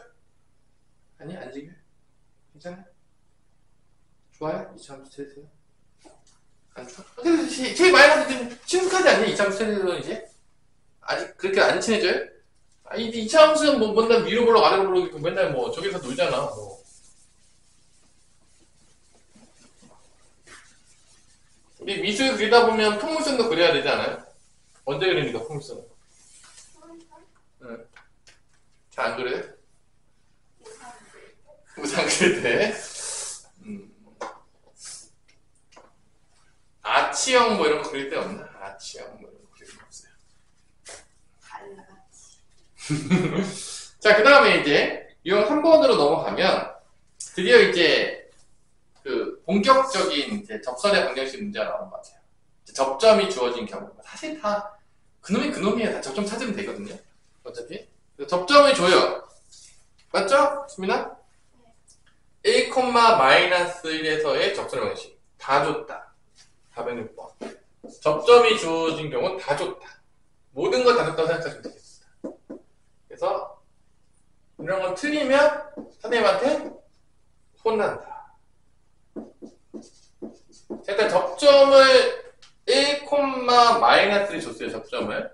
아니, 안 지겨요. 괜찮아요? 좋아요? 2차 함수 최대최소. 안 좋아? 근데 제일 많이 나도 좀 친숙하지 않냐? 2차 함수 최대최소는 이제? 아직 그렇게 안 친해져요? 이 2차 함수는 뭐 맨날 위로 블록 아래로 블록 있고 맨날 뭐 저기서 놀잖아. 뭐. 우리 미술 그리다 보면 풍물선도 그려야 되지 않아요? 언제 그립니까, 풍물선? 응. 잘 안 그래요? 우산 그릴 때. 아치형 뭐 이런 거 그릴 데 없나? 아치형 뭐 이런 거 그릴 데 없어요. 자, 그 다음에 이제 유형 3번으로 넘어가면 드디어 이제 그 본격적인 이제 접선의 방정식 문제가 나오는 것 같아요. 접점이 주어진 경우. 사실 다 그놈이 그놈이에요. 다 접점 찾으면 되거든요. 어차피. 접점을 줘요. 맞죠? 수민아? 1,-1에서의 접선의 방정식. 다 줬다. 406번. 접점이 주어진 경우 다 줬다. 모든 걸 다 줬다고 생각하시면 되겠습니다. 그래서 이런 건 틀리면 선생님한테 혼난다. 일단 접점을 1,-를 줬어요. 접점을.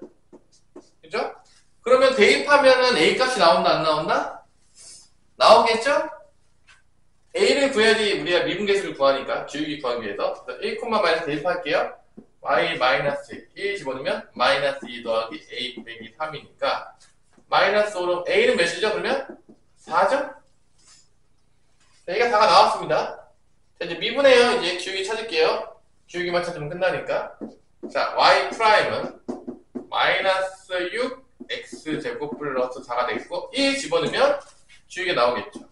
그죠? 그러면 대입하면은 A 값이 나온다 안 나온다? 나오겠죠? A를 구해야지 우리가 미분계수를 구하니까 기울기 구하기 위해서 1, 대입할게요. y-1 집어넣으면 -2 더하기 A 빼기 3이니까 -5로 A는 몇이죠? 그러면 4죠? A가 4가 나왔습니다. 자, 이제 미분해요. 이제 기울기 찾을게요. 기울기만 찾으면 끝나니까. 자, y''은 -6 x제곱 플러스 4가 되겠고 1 집어넣으면 기울기가 나오겠죠.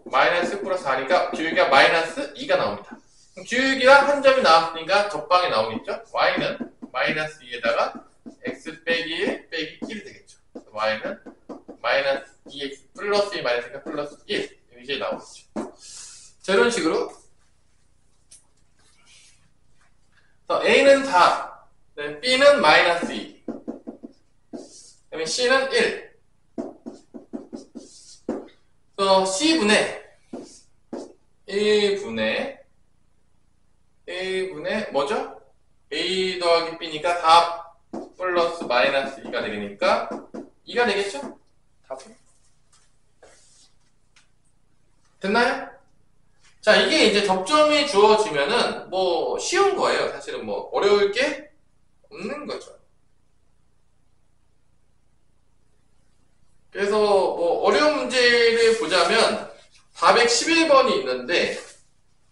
마이너스 플러스 4니까 기울기가 -2가 나옵니다. 그럼 기울기가 한 점이 나왔으니까 적방이 나오겠죠. y는 -2에다가 x 빼기 1 빼기 1이 되겠죠. y는 -2x 플러스 1 마이너스니까 플러스 1 이렇게 나오겠죠. 자, 이런 식으로 A는 4, B는 -2, 그다음에 C는 1. C분의 1분의 뭐죠? A 더하기 B니까 4 플러스 -2가 되니까 2가 되겠죠? 답은 됐나요? 자, 이게 이제 접점이 주어지면은 뭐 쉬운 거예요. 사실은 뭐 어려울 게 없는 거죠. 그래서 뭐 어려운 문제를 보자면 411번이 있는데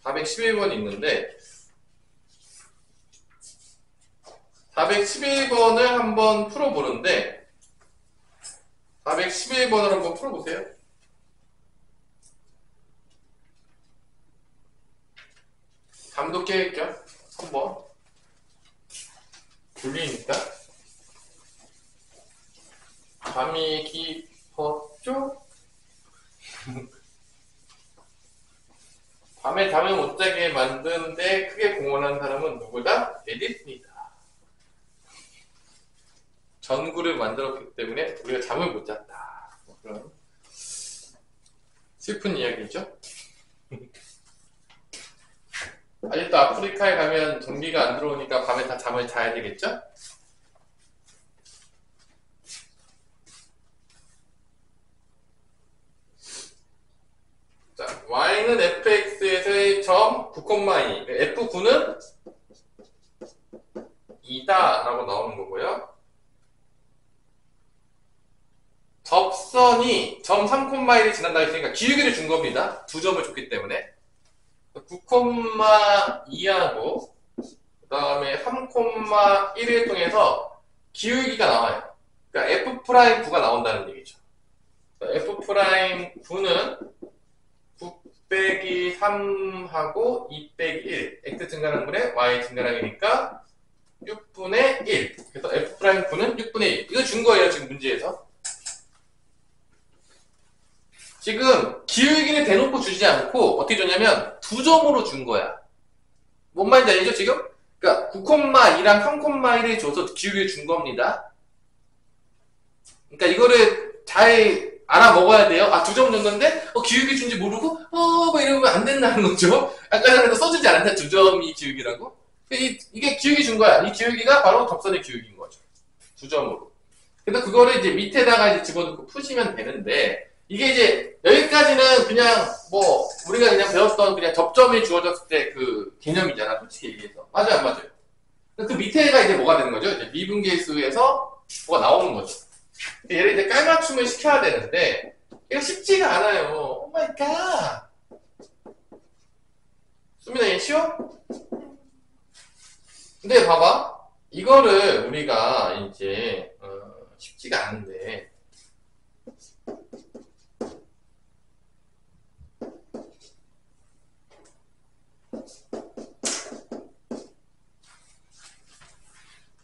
411번을 한번 풀어보는데 411번을 한번 풀어보세요. 잠도 깨겠죠? 한번 졸리니까 잠이 깊었죠? 밤에 잠을 못 자게 만드는데 크게 공헌한 사람은 누구다? 에디슨이다. 전구를 만들었기 때문에 우리가 잠을 못 잤다. 그런 슬픈 이야기죠. 아직도 아프리카에 가면 전기가 안 들어오니까 밤에 다 잠을 자야 되겠죠? 자, y는 fx에서의 점 9,2, f9는 2다 라고 나오는 거고요. 접선이 점 3,1을 지난다 했으니까 기울기를 준 겁니다. 두 점을 줬기 때문에 9,2하고 그 다음에 3,1을 통해서 기울기가 나와요. 그러니까 F'9가 나온다는 얘기죠. F'9는 9 빼기 3하고 2 빼기 1 x 증가하는 분에 y 증가량이니까 6분의 1. 그래서 F'9는 6분의 1. 이거 준 거예요, 지금 문제에서. 지금 기울기를 대놓고 주지 않고 어떻게 줬냐면 두 점으로 준 거야. 뭔 말인지 알죠, 지금? 그러니까 9,2랑 3,1을 줘서 기울기를 준 겁니다. 그러니까 이거를 잘 알아 먹어야 돼요. 아, 두 점 줬는데 기울기 준지 모르고 뭐 이러면 안 된다는 거죠. 아까 전에도 써주지 않았나? 두 점이 기울기라고? 이게 기울기 준 거야. 이 기울기가 바로 접선의 기울기인 거죠. 두 점으로. 그래서 그거를 이제 밑에다가 이제 집어넣고 푸시면 되는데 이게 이제 여기까지는 그냥 뭐 우리가 그냥 배웠던 그냥 접점이 주어졌을 때 그 개념이잖아, 솔직히 얘기해서. 맞아요, 안 맞아요? 그 밑에가 이제 뭐가 되는 거죠? 이제 미분계수에서 뭐가 나오는 거죠. 얘를 이제 깔맞춤을 시켜야 되는데 이거 쉽지가 않아요. 오 마이 갓. 수민아, 얘 쉬워? 근데 봐봐. 이거를 우리가 이제 쉽지가 않은데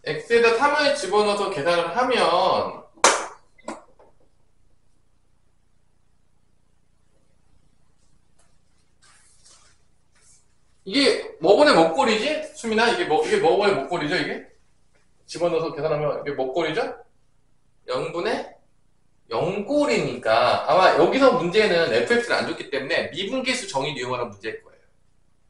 x에다 3을 집어넣어서 계산을 하면 이게 뭐번의 먹골이지? 수민아, 이게 뭐번의 먹골이죠, 이게? 집어넣어서 계산하면 이게 먹골이죠? 0분의 0골이니까 아마 여기서 문제는 fx를 안 줬기 때문에 미분계수 정의를 이용하는 문제일 거예요.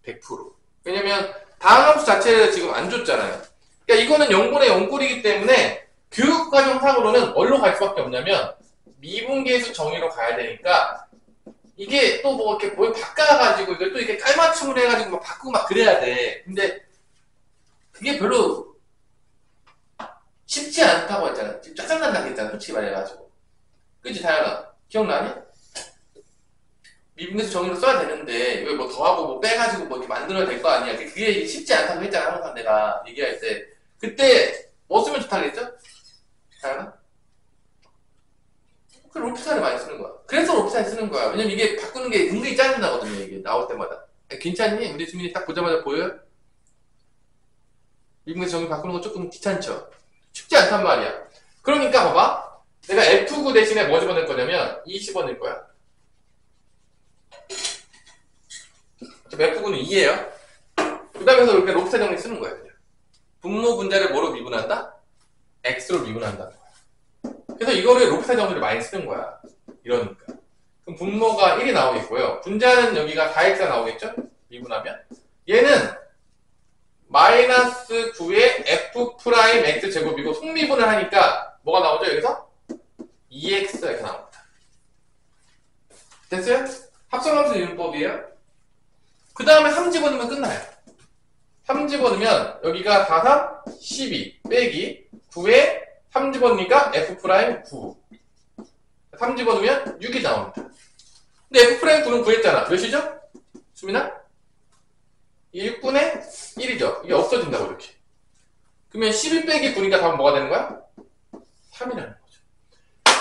100%. 왜냐면 다음 함수 자체를 지금 안 줬잖아요. 그러니까 이거는 0분의 0골이기 때문에 교육과정상으로는 어디로 갈 수밖에 없냐면 미분계수 정의로 가야 되니까 이게 또 뭐 이렇게 뭘 바꿔가지고 이걸 또 이렇게 깔맞춤을 해가지고 막 바꾸고 막 그래야 돼. 근데 그게 별로 쉽지 않다고 했잖아. 지금 짜증난다고 했잖아. 솔직히 말해가지고. 그치, 다현아? 기억나니? 미분계수 정의로 써야 되는데 이걸 뭐 더하고 뭐 빼가지고 뭐 이렇게 만들어야 될 거 아니야. 그게 쉽지 않다고 했잖아. 항상 내가 얘기할 때. 그때 뭐 쓰면 좋다고 했죠? 다현아? 그 롭사를 많이 쓰는 거야. 그래서 롭사를 쓰는 거야. 왜냐면 이게 바꾸는 게 은근히 짜증나거든요. 이게 나올 때마다. 괜찮니? 우리 주민이 딱 보자마자 보여요? 미분계수 정의 바꾸는 거 조금 귀찮죠? 쉽지 않단 말이야. 그러니까 봐봐. 내가 F9 대신에 뭐 집어넣을 거냐면 2 집어넣을 거야. F9는 2예요. 그 다음에서 이렇게 롭사 정리 쓰는 거야. 그냥. 분모 분자를 뭐로 미분한다? X로 미분한다. 그래서 이거를 롭사 정리를 많이 쓰는 거야. 이러니까. 그럼 분모가 1이 나오겠고요. 분자는 여기가 4X가 나오겠죠? 미분하면. 얘는 마이너스 9의 F 프라임 X 제곱이고 속미분을 하니까 뭐가 나오죠? 여기서? 2X가 이렇게 나옵니다. 됐어요? 합성함수 이용법이에요. 그 다음에 3 집어넣으면 끝나요. 3 집어넣으면 여기가 4, 3, 12 빼기 9에 3 집어넣으니까 F 프라임 9. 3 집어넣으면 6이 나옵니다. 근데 F 프라임 9는 구했잖아. 몇이죠? 수민아? 이게 6분의 1이죠. 이게 없어진다고 이렇게. 그러면 12 빼기 9니까 답은 뭐가 되는 거야? 3이라는 거죠.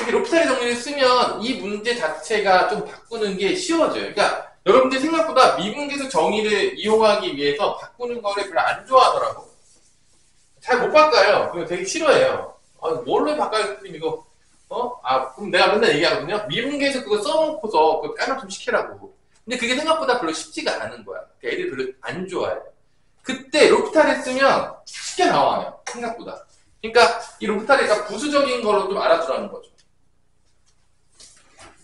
이렇게 롭사리 정리를 쓰면 이 문제 자체가 좀 바꾸는 게 쉬워져요. 그러니까 여러분들 생각보다 미분계수 정의를 이용하기 위해서 바꾸는 거를 별로 안 좋아하더라고. 잘 못 바꿔요. 그거 되게 싫어해요. 뭘로 바꿔요, 선생님 이거? 그럼 내가 맨날 얘기하거든요. 미분계수 그거 써놓고서 그거 깔맞춤 시키라고. 근데 그게 생각보다 별로 쉽지가 않은 거야. 그러니까 애들이 별로 안 좋아해. 그때 롭타를 쓰면 쉽게 나와요. 생각보다. 그러니까 이 롭타리가 부수적인 거로 좀 알아두라는 거죠.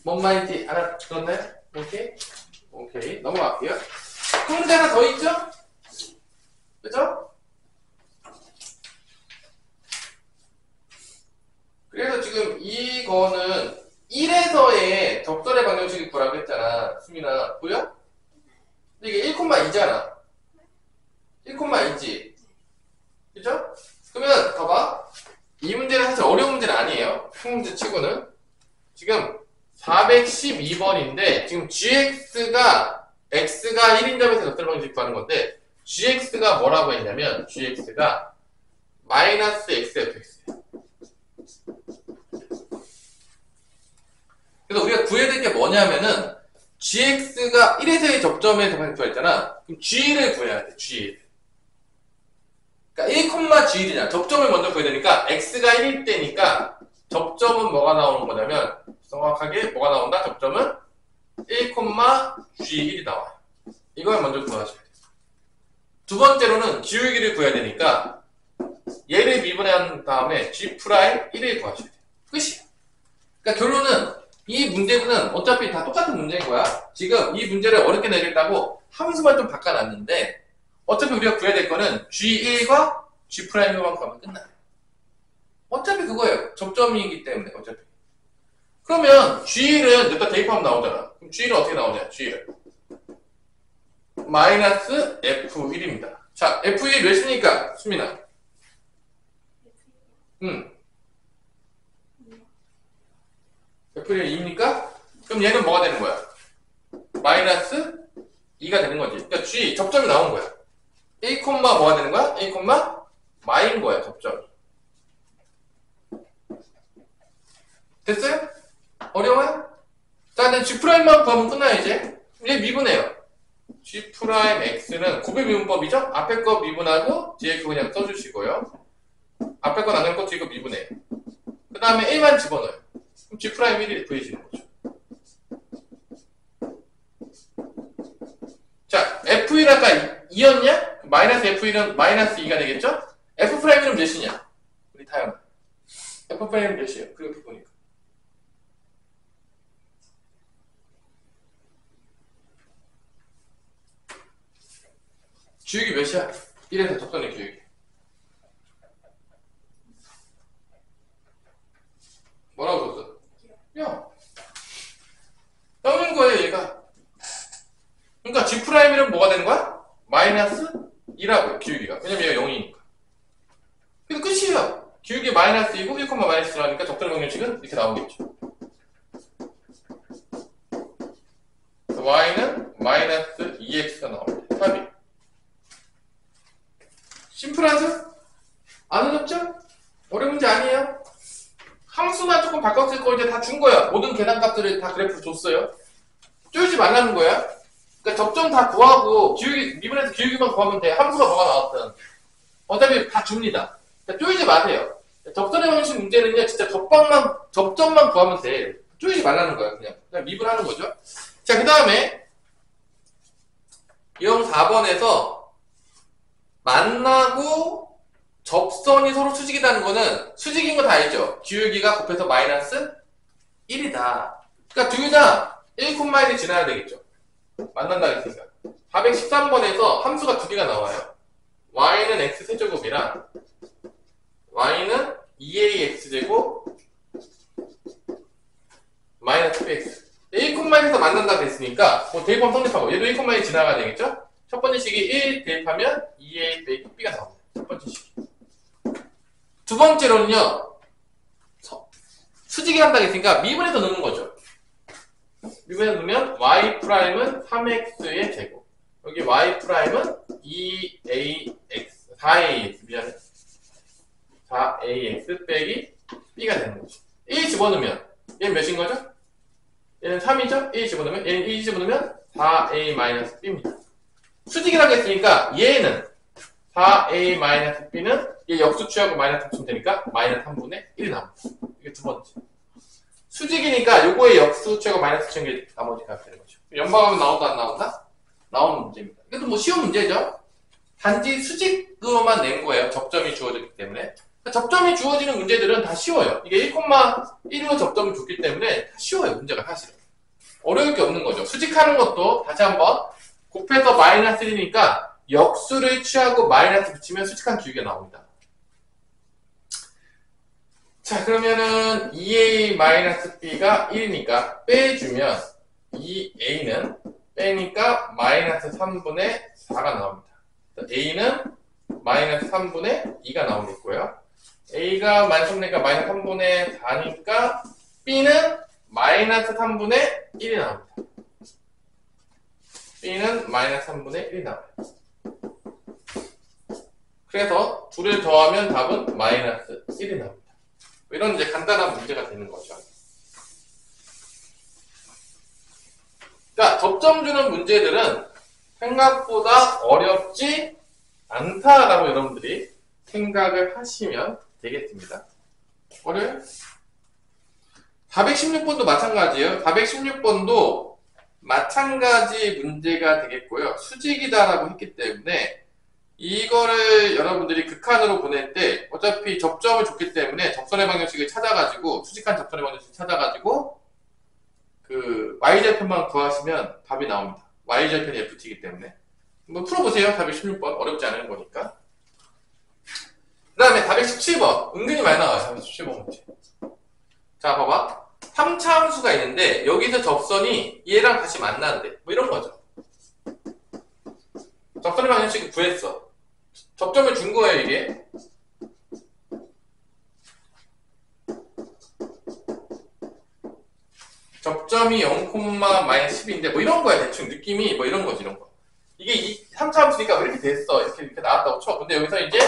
뭔 말인지 알아들었나요? 오케이. 넘어갈게요. 그 문제 하나 더 있죠? 그죠? 그래서 지금 이거는 1에서의 적절의 방정식을 구하라고 했잖아. 수민아, 보여? 근데 이게 1,2잖아. 1,2지. 그죠? 그러면, 봐봐. 이 문제는 사실 어려운 문제는 아니에요. 큰 문제 치고는. 지금 412번인데, 지금 gx가, x가 1인 점에서 적절 방정식 구하는 건데, gx가 뭐라고 했냐면, gx가 마이너스 xfx예요. 그래서 우리가 구해야 될 게 뭐냐면은 gx가 1에서의 접점에 구했잖아. 그럼 g를 구해야 돼. g. 그러니까 1,g1이잖아. 접점을 먼저 구해야 되니까 x가 1일 때니까 접점은 뭐가 나오는 거냐면 정확하게 뭐가 나온다? 접점은 1,g1이 나와요. 이걸 먼저 구하셔야 돼요. 두 번째로는 기울기를 구해야 되니까 얘를 미분한 다음에 g'1을 구하셔야 돼요. 끝이에요. 그러니까 결론은 이 문제는 어차피 다 똑같은 문제인 거야. 지금 이 문제를 어렵게 내겠다고 함수만 좀 바꿔놨는데 어차피 우리가 구해야 될 거는 G1과 G'만 구하면 끝나요. 어차피 그거예요. 접점이기 때문에 어차피. 그러면 G1은 여기다 대입하면 나오잖아. 그럼 G1은 어떻게 나오냐? G1. 마이너스 F1입니다. 자, F1 몇입니까? 수민아. F는 2입니까? 그럼 얘는 뭐가 되는 거야? 마이너스 2가 되는 거지. 그러니까 G, 접점이 나온 거야. 1, 뭐가 되는 거야? 1, 마인 거야, 접점이. 됐어요? 어려워요? 자, 근데 G'만 구하면 끝나요, 이제. 이제 미분해요. G'X는 고배 미분법이죠? 앞에 거 미분하고 뒤에 거 그냥 써주시고요. 앞에 거 나눈 거 뒤에 거 미분해요. 그 다음에 A만 집어넣어요. 그럼 G'1이 구해지는 거죠. 자, F1 아까 2였냐? 마이너스 F1은 마이너스 2가 되겠죠? F'는 몇이냐? 우리 타연아. F'는 몇이에요? 그렇게 보니까. 주역이 몇이야? 1에서 접선의 주역이. 뭐라고 줬어? 야, 떠는 거예요, 얘가. 그러니까 G'은 뭐가 되는 거야? 마이너스 2라고요, 기울기가. 왜냐면 얘가 0이니까. 그래서 끝이에요. 기울기 마이너스 2고 1, 마이너스 1하니까 적절한 방정식은 이렇게 나오겠죠. y는 마이너스 2x가 나옵니다. 답이. 심플하죠? 안 어렵죠? 어려운 문제 아니에요? 함수만 조금 바꿨을 거 이제 다 준 거야. 모든 계산값들을 다 그래프로 줬어요. 쪼이지 말라는 거야. 그러니까 접점 다 구하고 기울기, 미분해서 기울기만 구하면 돼. 함수가 뭐가 나왔든. 어차피 다 줍니다. 그러니까 쪼이지 마세요. 적절의 방식 문제는요, 진짜 접점만 구하면 돼. 쪼이지 말라는 거야. 그냥 미분하는 거죠. 자, 그 다음에 영 4번에서 만나고 접선이 서로 수직이라는 거는 수직인 거 다 알죠? 기울기가 곱해서 마이너스 1이다. 그러니까 둘 다 1,1이 지나야 되겠죠. 만난다 했으니까. 413번에서 함수가 두 개가 나와요. y는 x세제곱이랑 y는 2ax제곱 마이너스 bx. 1,1에서 만난다고 했으니까 뭐 대입하면 성립하고 얘도 1,1이 지나가야 되겠죠? 첫 번째 식이 1 대입하면 2a 빼기 b가 나옵니다. 첫 번째 식. 두 번째로는요, 수직이 한다고 했으니까 미분해서 넣는 거죠. 미분해서 넣으면 y'은 3x의 제곱. 여기 y'은 2ax, 4ax, 미안해. 4ax 빼기 b가 되는 거죠. 1 집어넣으면 얘는 몇인 거죠? 얘는 3이죠? 1 집어넣으면 얘는 1 집어넣으면 4a-b입니다. 수직이라고 했으니까 얘는 4a-b는 얘 역수 취하고 마이너스 붙이면 되니까 마이너스 3분의 1이 나옵니다. 이게 두 번째. 수직이니까 요거에 역수 취하고 마이너스 붙이는 게 나머지 값이 되는 거죠. 연방하면 나온다 안 나온다? 나오는 문제입니다. 이것도 뭐 쉬운 문제죠? 단지 수직으로만 낸 거예요. 접점이 주어졌기 때문에. 접점이 주어지는 문제들은 다 쉬워요. 이게 1,1로 접점을 줬기 때문에 다 쉬워요. 문제가 사실은. 어려울 게 없는 거죠. 수직하는 것도 다시 한번 곱해서 마이너스 1이니까 역수를 취하고 마이너스 붙이면 수직한 기울기가 나옵니다. 자, 그러면은 2a-b가 1이니까 빼주면 2a는 빼니까 마이너스 3분의 4가 나옵니다. a는 마이너스 3분의 2가 나오겠고요. a가 마이너스 3분의 2가 마이너스 3분의 4니까 b는 마이너스 3분의 1이 나옵니다. b는 마이너스 3분의 1이 나와요. 그래서 둘을 더하면 답은 마이너스 1이 나옵니다. 이런 이제 간단한 문제가 되는 거죠. 그러니까 접점 주는 문제들은 생각보다 어렵지 않다라고 여러분들이 생각을 하시면 되겠습니다. 어려요? 416번도 마찬가지예요. 416번도 마찬가지 문제가 되겠고요. 수직이다라고 했기 때문에 이거를 여러분들이 극한으로 보낼 때 어차피 접점을 줬기 때문에 접선의 방정식을 찾아가지고 수직한 접선의 방정식을 찾아가지고 그 y절편만 구하시면 답이 나옵니다. y절편이 ft이기 때문에 한번 풀어보세요. 416번 어렵지 않은 거니까. 그 다음에 417번 은근히 많이 나와요. 417번 문제. 자, 봐봐. 3차 함수가 있는데 여기서 접선이 얘랑 다시 만나는데 뭐 이런 거죠. 접선의 방정식을 구했어. 접점을 준 거예요, 이게. 접점이 0,-10인데 뭐 이런 거야. 대충 느낌이 뭐 이런 거지, 이런 거. 이게 3차 함수니까 왜 이렇게 됐어? 이렇게 나왔다고 쳐. 근데 여기서 이제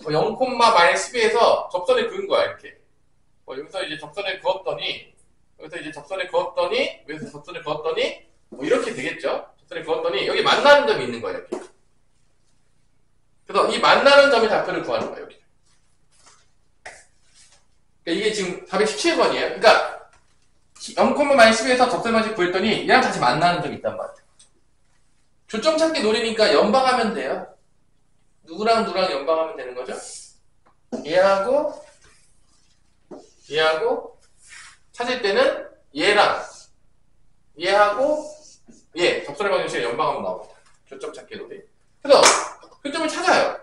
0,-12에서 접선을 그은 거야, 이렇게. 여기서 이제 접선을 그었더니, 여기서 접선을 그었더니, 뭐 이렇게 되겠죠? 접선을 그었더니, 여기 만나는 점이 있는 거예요, 여기. 그래서 이 만나는 점의 좌표를 구하는 거예요, 여기. 그러니까 이게 지금 417번이에요. 그러니까 0,-12에서 접선을 마치 구했더니 얘랑 다시 만나는 점이 있단 말이에요. 교점 찾기 노리니까 연방하면 돼요. 누구랑 누구랑 연방하면 되는 거죠? 얘하고 찾을 때는 얘하고 얘 접선의 방정식에 연방하면 나옵니다. 교점 찾기 놀이. 그래서 교점을 찾아요.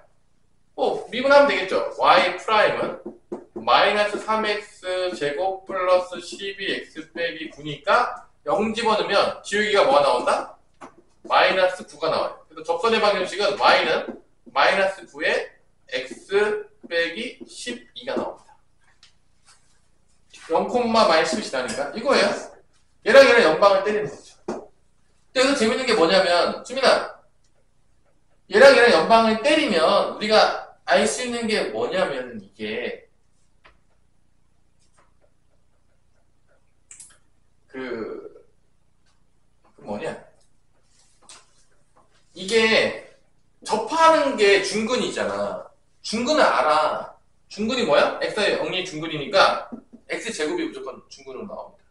미분하면 되겠죠. y''은 마이너스 3x 제곱 플러스 12x 빼기 9니까 0 집어넣으면 지우기가 뭐가 나온다? 마이너스 9가 나와요. 그래서 접선의 방정식은 y는 마이너스 9에 x 빼기 12가 나옵니다. 0,-10이 지나니까 이거예요. 얘랑 연방을 때리는 거죠. 여기서 재밌는 게 뭐냐면, 수민아, 얘랑 연방을 때리면 우리가 알 수 있는 게 뭐냐면, 이게 이게 접하는 게 중근이잖아. 중근을 알아. 중근이 뭐야? x의 영리 중근이니까 x제곱이 무조건 중근으로 나옵니다.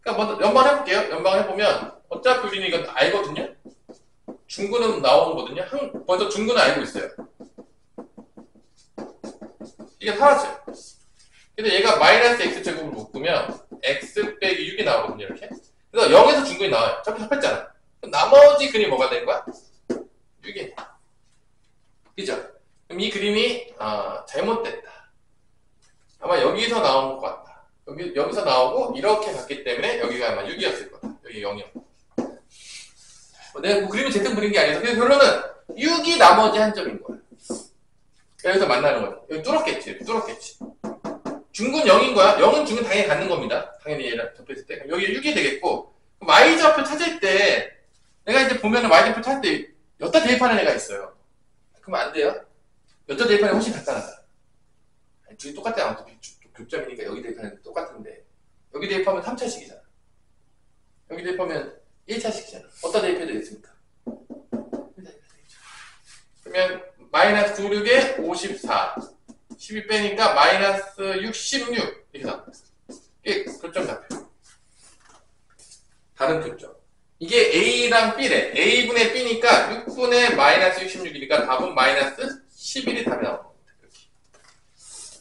그러니까 먼저 연방해볼게요. 연방해보면 어차피 우리는 이건 알거든요. 중근은 나오는 거거든요. 먼저 중근을 알고 있어요. 이게 사라져요. 근데 얘가 마이너스 x제곱을 묶으면 x 빼기 6이 나오거든요. 이렇게. 그래서 0에서 중근이 나와요. 저렇게 합했잖아. 나머지 근이 뭐가 된 거야? 6이. 그죠? 그럼 이 그림이 잘못됐다. 아마 여기서 나온 것 같다. 여기서 나오고 이렇게 갔기 때문에 여기가 아마 6이었을 거다. 여기 0이었고. 내가 그림을 제대로 그린 게 아니라서 그래서 결론은 6이 나머지 한 점인 거야. 여기서 만나는 거야. 여기 뚫었겠지. 중근 0인 거야. 0은 중근 당연히 갖는 겁니다. 당연히 얘랑 접했을 때. 그럼 여기 6이 되겠고, y좌표 찾을 때 내가 이제 보면은 y좌표 찾을 때 여기다 대입하는 애가 있어요. 그럼 안 돼요. 여기다 대입하는 애가 훨씬 간단하다. 둘이 똑같아. 아무튼 교점이니까 여기 대입하는 게 똑같은데 여기 대입하면 3차식이잖아. 여기 대입하면 1차식이잖아. 어디다 대입해야 되겠습니까? 그러면 마이너스 96에 54 12 빼니까 마이너스 66 이렇게 나옵니다. 이게 교점 좌표. 다른 교점. 이게 A랑 B래. A분의 B니까 6분의 마이너스 66이니까 답은 마이너스 11이 답이 나옵니다.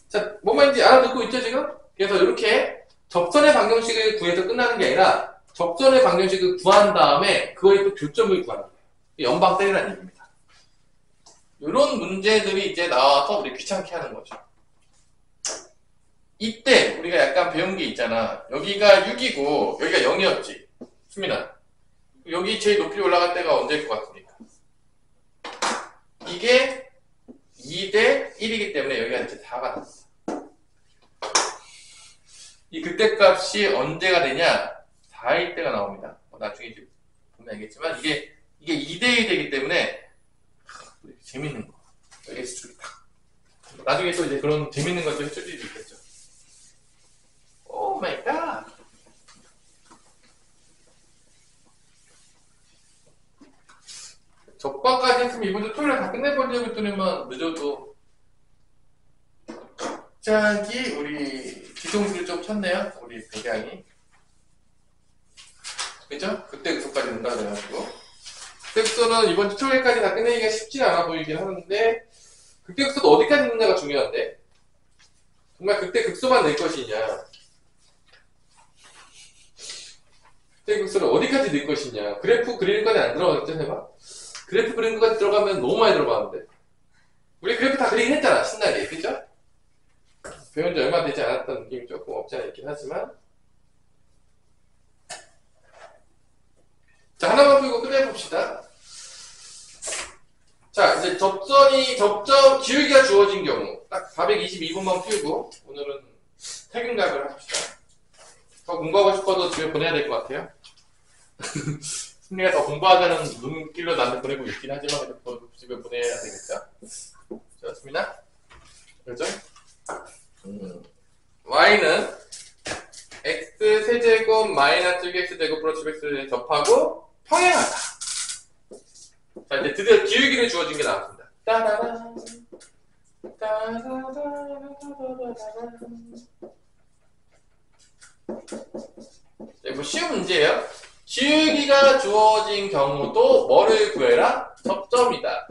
자, 뭔 말인지 알아듣고 있죠, 지금? 그래서 이렇게 접선의 방정식을 구해서 끝나는 게 아니라 접선의 방정식을 구한 다음에 그거에 또 교점을 구하는 거예요. 연방 때리라는 얘기입니다. 이런 문제들이 이제 나와서 우리 귀찮게 하는 거죠. 이때 우리가 약간 배운 게 있잖아. 여기가 6이고 여기가 0이었지. 수민아. 여기 제일 높이 올라갈 때가 언제일 것 같습니까? 이게 2대 1이기 때문에 여기가 이제 4가 났어. 이 극대값이 언제가 되냐? 4일 때가 나옵니다. 나중에 이제 보면 알겠지만 이게 2대1 되기 때문에 재밌는 거. 여기 수축이다. 나중에 또 이제 그런 재밌는 것도 해줄 일이 있겠죠. 오 마이 갓. 적방까지 했으면 이번 주 토요일에 다 끝내버리려고 했더니만 늦어도 갑자기 우리 기동수를 좀 쳤네요. 우리 백양이. 그죠? 그때 그소까지 온다 그래가지고 극대극소는 이번 주 토요일까지 다 끝내기가 쉽지 않아 보이긴 하는데 극대극소도 어디까지 있느냐가 중요한데 정말 극대극소만 낼 것이냐 극대극소를 어디까지 낼 것이냐 그래프 그리는까지 안 들어가겠죠 해봐. 그래프 그리는 것까지 들어가면 너무 많이 들어가는데 우리 그래프 다 그리긴 했잖아 신나게 그죠? 배운 지 얼마 되지 않았던 느낌이 조금 없지 않아 있긴 하지만 자 하나만 풀고 끝내봅시다. 자 이제 기울기가 주어진 경우 딱 422번만 풀고 오늘은 퇴근각을 합시다. 더 공부하고 싶어도 집에 보내야 될 것 같아요. 승리가 더 공부하자는 눈길로 나는 보내고 있긴 하지만 집에 보내야 되니까. 좋습니다. 그죠? y는 x 세제곱 마이너스 6x제곱 플러스 10x를 접하고 평행하다. 자, 이제 드디어 기울기를 주어진 게 나왔습니다. 따라란. 네, 뭐 쉬운 문제예요. 기울기가 주어진 경우도 뭐를 구해라? 접점이다.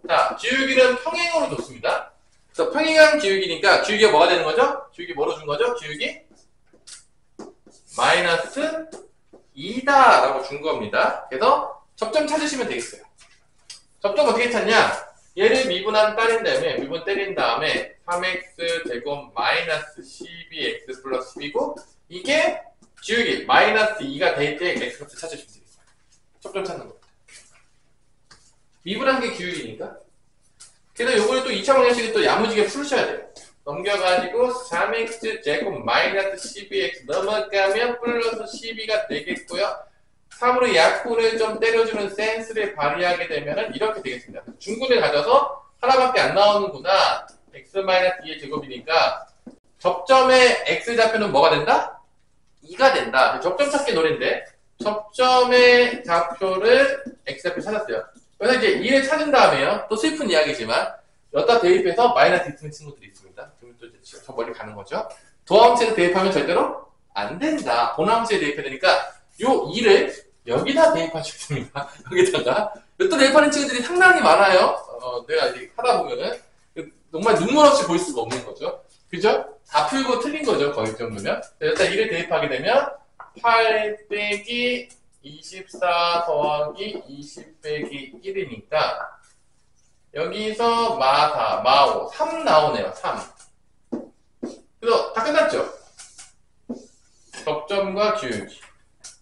자, 기울기는 평행으로 줬습니다. 그래서 평행한 기울기니까 기울기가 뭐가 되는 거죠? 기울기 뭐로 준 거죠? 기울기 마이너스 2다 라고 준 겁니다. 그래서 접점 찾으시면 되겠어요. 접점 어떻게 찾냐? 얘를 미분한 때린 다음에 3x 제곱 마이너스 12x 플러스 10이고 이게 기울기 마이너스 2가 될 때 x값을 찾으시면 되겠어요. 접점 찾는 겁니다. 미분한 게 기울기니까. 그래서 요거를 또 2차 방정식을 또 야무지게 풀으셔야 돼요. 넘겨가지고 3x 제곱 마이너스 12x 넘어가면 플러스 12가 되겠고요. 3으로 약분을 좀 때려주는 센스를 발휘하게 되면은 이렇게 되겠습니다. 중근을 가져서 하나밖에 안 나오는구나. x 마이너스 2의 제곱이니까 접점의 x좌표는 뭐가 된다? 2가 된다. 접점 찾기 노래인데 접점의 좌표를 x좌표 찾았어요. 그래서 이제 2를 찾은 다음에요. 또 슬픈 이야기지만 여기다 대입해서 마이너스 2 쓰는 친구들이 있습니다. 그러면 또 이제 저 멀리 가는 거죠. 도함수에 대입하면 절대로 안 된다. 본함수에 대입해야 되니까 요 2를 여기다 대입하시면 됩니다. 여기다가. 또 대입하는 친구들이 상당히 많아요. 내가 이제 하다 보면은 정말 눈물 없이 볼 수가 없는 거죠. 그죠? 다 풀고 틀린 거죠. 거의 그 정도면. 일단 2를 대입하게 되면 8 빼기 24 더하기 20 빼기 1이니까 여기서 마4, 마5, 3 나오네요. 3. 그래서 다 끝났죠? 접점과 기울기.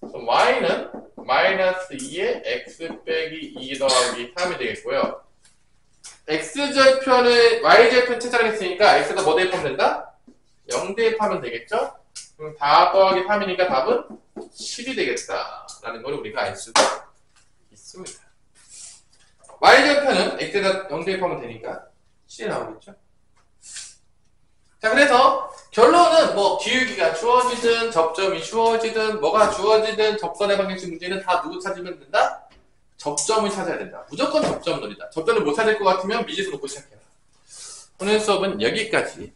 y는 마이너스 2에 x 빼기 2 더하기 3이 되겠고요. x절편을 y절편 채착을 했으니까 x에다 뭐 대입하면 된다? 0 대입하면 되겠죠? 그럼 4 더하기 3이니까 답은 7이 되겠다 라는 걸 우리가 알 수가 있습니다. y절편은 x에다 0 대입하면 되니까 7이 나오겠죠? 자, 그래서 결론은 뭐 기울기가 주어지든 접점이 주어지든 뭐가 주어지든 접선의 방정식 문제는 다 누구 찾으면 된다? 접점을 찾아야 된다. 무조건 접점 놀이다. 접점을 못 찾을 것 같으면 미지수 놓고 시작해라. 오늘 수업은 여기까지.